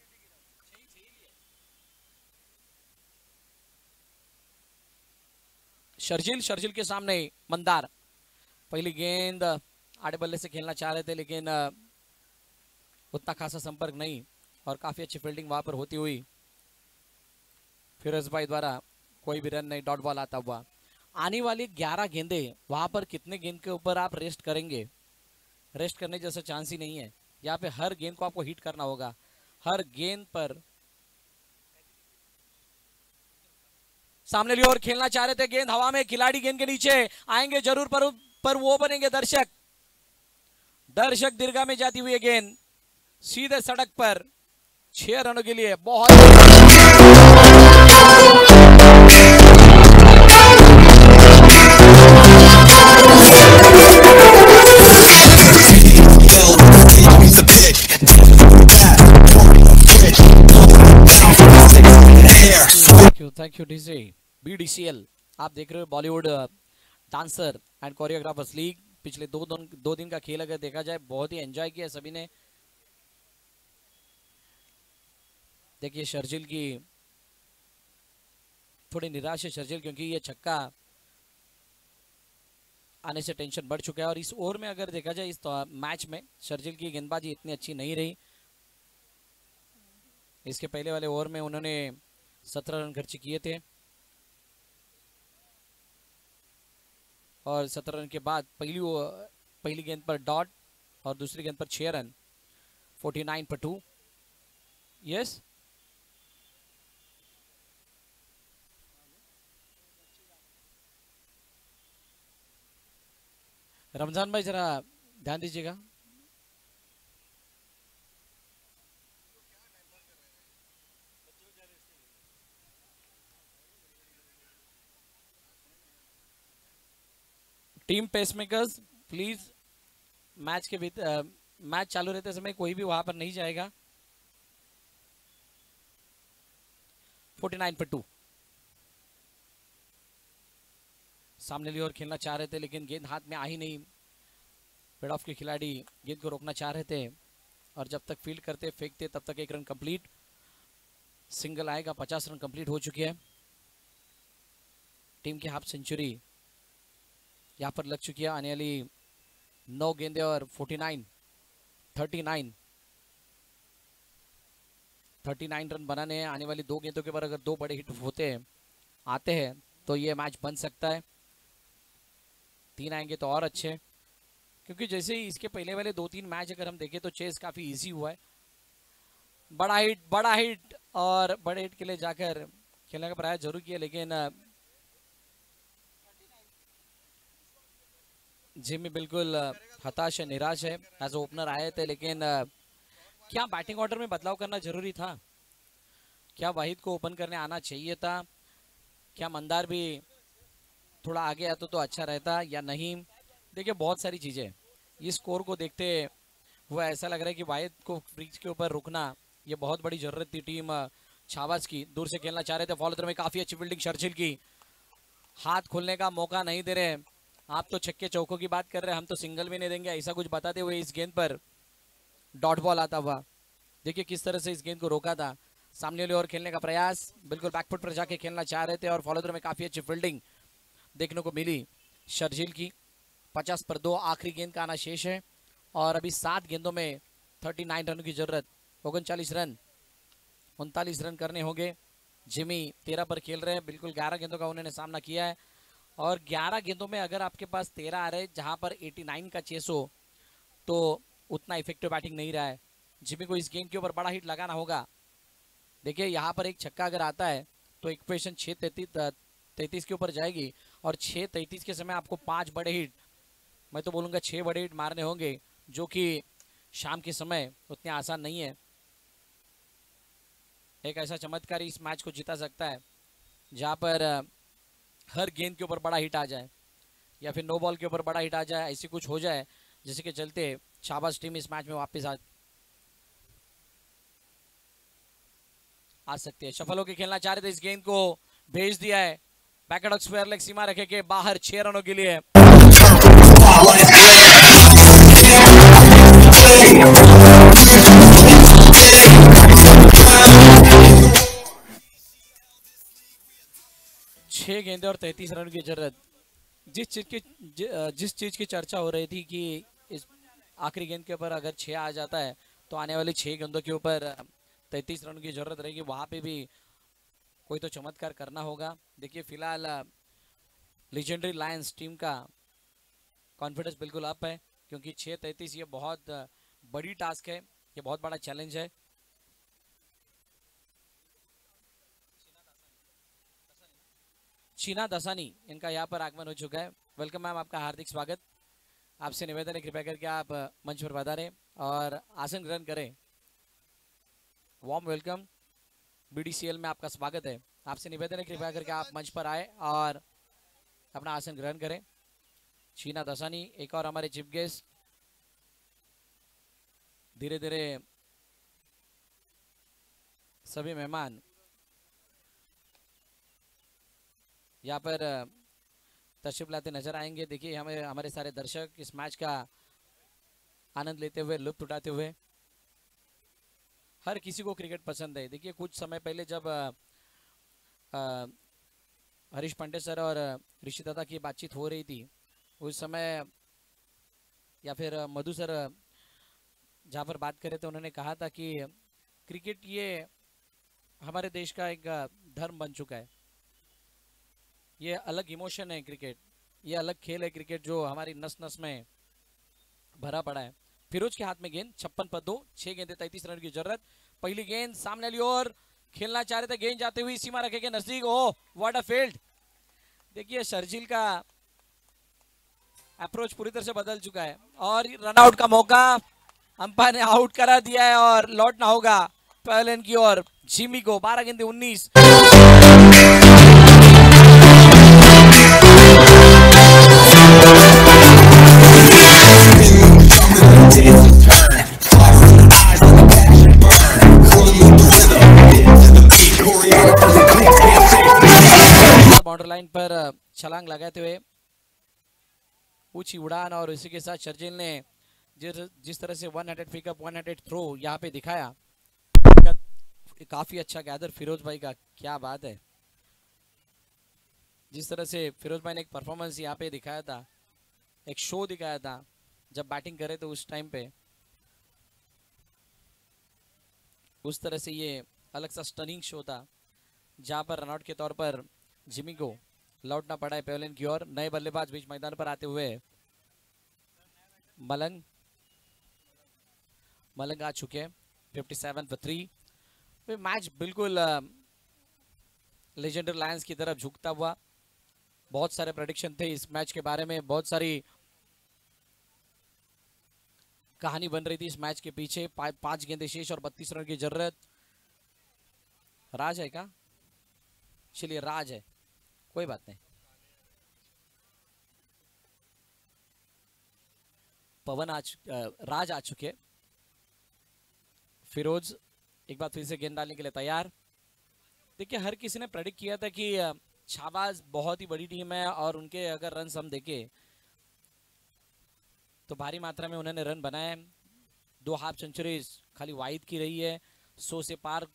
शर्जिल के सामने मंदार। पहली गेंद आड़े बल्ले से खेलना चाह रहे थे, लेकिन उतना खासा संपर्क नहीं और काफी अच्छी फील्डिंग वहां पर होती हुई फिरोज भाई द्वारा कोई भी रन नहीं, डॉट बॉल आता हुआ। आने वाली 11 गेंदें, वहां पर कितने गेंद के ऊपर आप रेस्ट करेंगे? रेस्ट करने जैसा चांस ही नहीं है। यहाँ पे हर गेंद को आपको हिट करना होगा। हर गेंद पर सामने लिए और खेलना चाह रहे थे, गेंद हवा में, खिलाड़ी गेंद के नीचे आएंगे जरूर, पर वो बनेंगे दर्शक। दीर्घा में जाती हुई गेंद सीधे सड़क पर 6 रनों के लिए। बहुत थैंक यू डीजे BDCL। आप देख रहे हो Bollywood dancer and choreographers league. पिछले 2 दिन का खेल अगर देखा जाए, बहुत ही एंजॉय किया सभी ने। देखिए शर्जिल की थोड़ी निराश है शर्जिल, क्योंकि ये छक्का आने से टेंशन बढ़ चुका है। और इस ओवर में अगर देखा जाए, इस मैच में शर्जिल की गेंदबाजी इतनी अच्छी नहीं रही। इसके पहले वाले ओवर में उन्होंने 17 रन खर्च किए थे और 17 रन के बाद पहली गेंद पर डॉट और दूसरी गेंद पर 6 रन। 49 पर 2। यस रमजान भाई जरा ध्यान दीजिएगा। टीम पेसमेकर्स प्लीज, मैच चालू रहते समय कोई भी वहां पर नहीं जाएगा। 49 पर 2। सामने ली ओर खेलना चाह रहे थे लेकिन गेंद हाथ में आ ही नहीं। पेड ऑफ के खिलाड़ी गेंद को रोकना चाह रहे थे और जब तक फील्ड करते फेंकते तब तक 1 रन कंप्लीट। सिंगल आएगा, 50 रन कंप्लीट हो चुके हैं। टीम की हाफ सेंचुरी यहाँ पर लग चुकी है। आने वाली 9 गेंदे और 39 रन बनाने हैं। आने वाली 2 गेंदों के बाद अगर 2 बड़े हिट आते हैं तो ये मैच बन सकता है। 3 आएंगे तो और अच्छे, क्योंकि जैसे ही इसके पहले वाले 2-3 मैच अगर हम देखें तो चेस काफी इजी हुआ है। बड़ा हिट और बड़े हिट के लिए जाकर खेलने का प्रयास जरूर किया, लेकिन जिमी बिल्कुल हताश है, निराश है। एज ओपनर आए थे लेकिन क्या बैटिंग ऑर्डर में बदलाव करना जरूरी था? क्या वाहिद को ओपन करने आना चाहिए था? क्या मंदार भी थोड़ा आगे आता तो अच्छा रहता या नहीं? देखिए बहुत सारी चीजें, इस स्कोर को देखते हुए ऐसा लग रहा है कि वाहिद को क्रीज के ऊपर रुकना ये बहुत बड़ी जरूरत थी टीम शाहबाज की। दूर से खेलना चाह रहे थे, फॉलो थ्रो में काफी अच्छी फील्डिंग शर्जिल की। हाथ खोलने का मौका नहीं दे रहे। आप तो छक्के चौकों की बात कर रहे हैं, हम तो सिंगल भी नहीं देंगे, ऐसा कुछ बताते हुए इस गेंद पर डॉट बॉल आता हुआ। देखिए किस तरह से इस गेंद को रोका था। सामने वाली ओर खेलने का प्रयास, बिल्कुल बैकफुट पर जाके खेलना चाह रहे थे और फॉलो थ्रो में काफी अच्छी फील्डिंग देखने को मिली शर्जिल की। 50 पर 2 आखिरी गेंद का आना शेष है और अभी 7 गेंदों में 39 रन की जरूरत। 39 रन करने होंगे। जिमी 13 पर खेल रहे हैं, बिल्कुल 11 गेंदों का उन्होंने सामना किया है और 11 गेंदों में अगर आपके पास 13 आ रहे जहां पर 89 का चेस हो तो उतना इफेक्टिव बैटिंग नहीं रहा है। जिमी को इस गेंद के ऊपर बड़ा हिट लगाना होगा। देखिए यहाँ पर एक छक्का अगर आता है तो इक्वेशन 6-33 के ऊपर जाएगी और 6-33 के समय आपको 5 बड़े हिट, मैं तो बोलूँगा 6 बड़े हिट मारने होंगे, जो कि शाम के समय उतने आसान नहीं है। एक ऐसा चमत्कार इस मैच को जिता सकता है जहाँ पर हर गेंद के ऊपर बड़ा हिट आ जाए या फिर नो बॉल के ऊपर बड़ा हिट आ जाए, ऐसी कुछ हो जाए जिसके के चलते शाहबाज टीम इस मैच में वापस आ सकती है। शफल होकर खेलना चाह रहे थे, इस गेंद को भेज दिया है बैकवर्ड स्क्वायर लेग सीमा रखे के बाहर 6 रनों के लिए। छह गेंदे और 33 रन की जरूरत। जिस चीज की चर्चा हो रही थी कि इस आखिरी गेंद के ऊपर अगर 6 आ जाता है तो आने वाली 6 गेंदों के ऊपर 33 रन की जरूरत रहेगी, वहां पे भी कोई तो चमत्कार करना होगा। देखिए फिलहाल लीजेंडरी लायंस टीम का कॉन्फिडेंस बिल्कुल अप है, क्योंकि 6-33 ये बहुत बड़ी टास्क है, ये बहुत बड़ा चैलेंज है। शीना दसानी इनका यहाँ पर आगमन हो चुका है। वेलकम मैम, आपका हार्दिक स्वागत। आपसे निवेदन है कृपया करके आप मंच पर पधारें और आसन ग्रहण करें। वार्म वेलकम, बीडीसीएल में आपका स्वागत है। आपसे निवेदन है कृपया करके आप मंच पर आए और अपना आसन ग्रहण करें। शीना दसानी एक और हमारे चीफ गेस्ट। धीरे धीरे सभी मेहमान यहाँ पर तशरीफ लाते नजर आएंगे। देखिए हमारे सारे दर्शक इस मैच का आनंद लेते हुए, लुत्फ उठाते हुए। हर किसी को क्रिकेट पसंद है। देखिए कुछ समय पहले जब हरीश पांडे सर और ऋषि दादा की बातचीत हो रही थी, उस समय या फिर मधु सर जहाँ पर बात कर रहे थे, उन्होंने कहा था कि क्रिकेट ये हमारे देश का एक धर्म बन चुका है। ये अलग इमोशन है क्रिकेट, ये अलग खेल है क्रिकेट, जो हमारी नस नस में भरा पड़ा है। फिरोज के हाथ में गेंद, 56 पर 2, 6 गेंदे 33 रन की जरूरत। पहली गेंद सामने वाली ओर खेलना चाह रहे थे, गेंद जाते हुए सीमा रखे के नजदीक। Oh what a field. देखिए शर्जिल का अप्रोच पूरी तरह से बदल चुका है और रन आउट का मौका अंपायर ने आउट करा दिया है और लौटना होगा पहले की ओर जिमी को। 12 गेंदे 19। लाइन पर छलांग लगाते हुए ऊंची उड़ान, और इसी के साथ शर्जिल ने जिस तरह से 100 पिकअप 100 थ्रो यहाँ पे दिखाया, काफी अच्छा गैदर फिरोज भाई का, क्या बात है। जिस तरह से फिरोज भाई ने एक परफॉर्मेंस यहाँ पे दिखाया था, एक शो दिखाया था जब बैटिंग करे तो उस टाइम पे, उस तरह से ये अलग सा स्टनिंग शो था जहां पर रनआउट के तौर पर जिमी को लौटना पड़ा है पेवलियन की ओर। नए बल्लेबाज बीच मैदान पर आते हुए मलंग आ चुके हैं 57 for 3। मैच बिल्कुल लेजेंडरी लायंस की तरफ झुकता हुआ। बहुत सारे प्रेडिक्शन थे इस मैच के बारे में, बहुत सारी कहानी बन रही थी इस मैच के पीछे। 5 गेंदें शेष और 32 रन की जरूरत। राज है क्या? चलिए राज है, कोई बात नहीं। राज आ चुके। फिरोज एक बार फिर से गेंद डालने के लिए तैयार। देखिए हर किसी ने प्रेडिक्ट किया था कि शाहबाज बहुत ही बड़ी टीम है और उनके अगर रन हम देखें तो भारी मात्रा में उन्होंने रन बनाए। 2 हाफ सेंचुरीज खाली वाहिद की रही है। 100 से पार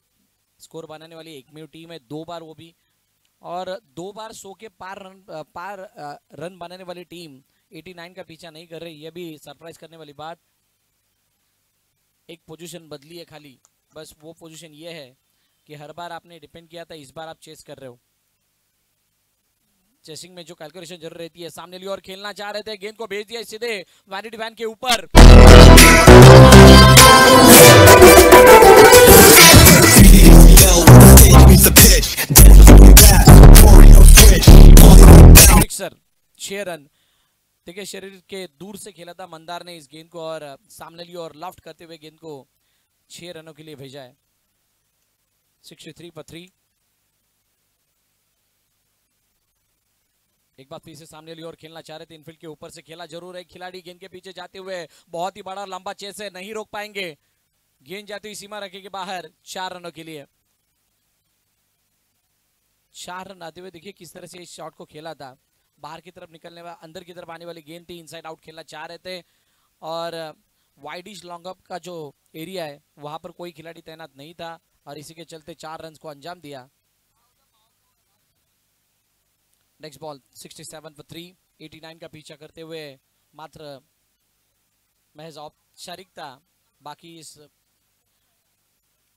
स्कोर बनाने वाली एकमेव टीम है, 2 बार वो भी, और 2 बार 100 के पार रन बनाने वाली टीम 89 का पीछा नहीं कर रही। ये भी सरप्राइज करने वाली बात। एक पोजीशन बदली है खाली, बस वो पोजीशन ये है कि हर बार आपने डिपेंड किया था, इस बार आप चेस कर रहे हो। चेसिंग में जो कैलकुलेशन जरूर रहती है। सामने ली और खेलना चाह रहे थे, गेंद को भेज दिया सीधे वैनिटी वैन के ऊपर। Sir 6 run. देखिए शरीर के दूर से खेला था मंदार ने इस गेंद को, और सामने ली और लॉफ्ट करते हुए गेंद को 6 रनों के लिए भेजा है। 63 for 3। एक बार फिर से सामने ली और खेलना चाह रहे थे, इनफील्ड के ऊपर से खेला जरूर है। खिलाड़ी गेंद के पीछे जाते हुए बहुत ही बड़ा लंबा चेस है, नहीं रोक पाएंगे। गेंद जाती हुई सीमा रखे के बाहर 4 रनों के लिए। 4 रन आते हुए देखिए किस तरह से इस शॉट को खेला था। बाहर की तरफ निकलने वाला, अंदर की तरफ आने वाली गेंद थी, इनसाइड आउट खेलना चाह रहे थे, और वाइडिश लॉन्ग अप का जो एरिया है वहां पर कोई खिलाड़ी तैनात नहीं था, और इसी के चलते 4 रन को अंजाम दिया। Next ball 67 for 3। 89 का पीछा करते हुए मात्र महज औपचारिकता बाकी इस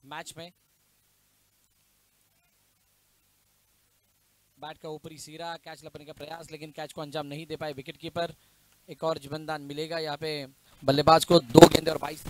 मैच में। बैट का ऊपरी सिरा, कैच लपने का प्रयास, लेकिन कैच को अंजाम नहीं दे पाए विकेट कीपर। एक और जीवनदान मिलेगा यहाँ पे बल्लेबाज को। 2 गेंदे और 22।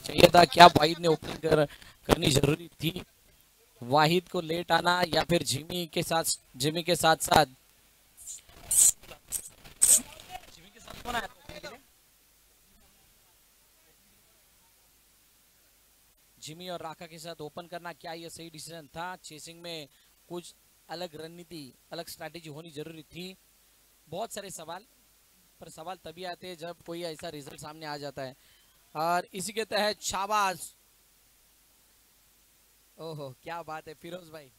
चाहिए था, क्या वाहिद ने ओपनिंग करनी जरूरी थी? वाहिद को लेट आना या फिर जिमी के साथ कौन आया था? जिमी और राका के साथ ओपन करना, क्या ये सही डिसीजन था? चेसिंग में कुछ अलग रणनीति, अलग स्ट्रैटेजी होनी जरूरी थी। बहुत सारे सवाल, पर सवाल तभी आते हैं जब कोई ऐसा रिजल्ट सामने आ जाता है, और इसी के तहत शाबाश। ओहो क्या बात है फिरोज भाई,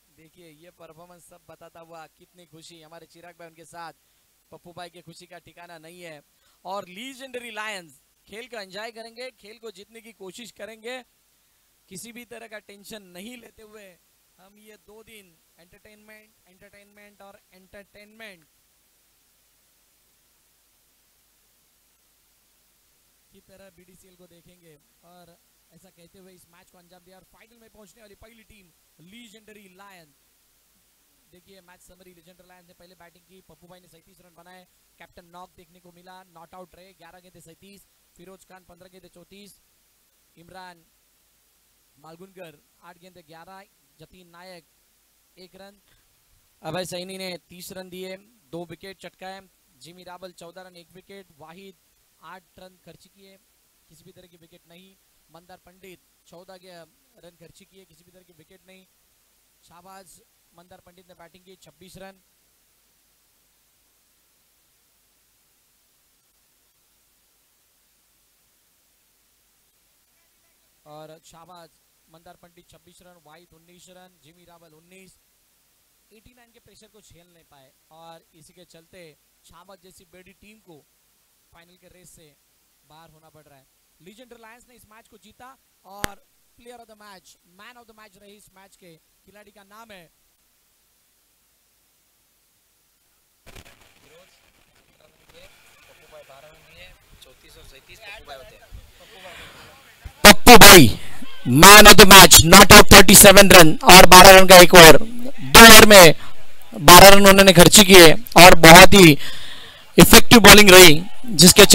देखिए ये परफॉर्मेंस सब बताता हुआ कितनी खुशी। हमारे चिराग भाई उनके साथ, पप्पू भाई की खुशी का ठिकाना नहीं है। और लीजेंडरी लायंस खेल को एंजॉय करेंगे, खेल को जीतने की कोशिश करेंगे, किसी भी तरह का टेंशन नहीं लेते हुए हम ये 2 दिन एंटरटेनमेंट और एंटरटेनमेंट की तरह बीडीसीएल को देखेंगे। और ऐसा कहते हुए इस मैच को अंजाम दिया, और फाइनल में पहुंचने वाली पहली टीम लीजेंडरी लायन देखिए मैच समरी, लीजेंडरी लायंस ने पहले बैटिंग की, पप्पू भाई ने 37 रन बनाए, कैप्टन नॉक देखने को मिला, नॉट आउट रहे, 11 गेंदे 37, फिरोज खान 15 गेंदे 34, इमरान मालगुनकर 8 गेंदे 11, जतीन नायक 1 रन, अभय सैनी ने 30 रन दिए, 2 विकेट चटकाए, Jimmy Rawal 14 run 1 wicket, Wahid 8 run खर्च किए, किसी भी तरह की विकेट नहीं, मंदार पंडित 14 रन खर्च किए, किसी भी तरह की विकेट नहीं, शाहबाज मंदार पंडित ने बैटिंग की 26 रन, और शाहबाज मंदार पंडित 26 रन, वाहिद 19 रन, जिमी रावल 19, 89 के प्रेशर को झेल नहीं पाए और इसी के चलते शाहबाज जैसी बड़ी टीम को फाइनल के रेस से बाहर होना पड़ रहा है। लीजेंडरी लायंस ने इस मैच को जीता और player of the match, man of the match रही इस मैच के खिलाड़ी का नाम है पप्पू भाई, man of the match, not out 37 run और 12 रन का एक ओवर, 2 ओवर में 12 रन उन्होंने खर्ची किए और बहुत ही इफेक्टिव बॉलिंग रही जिसके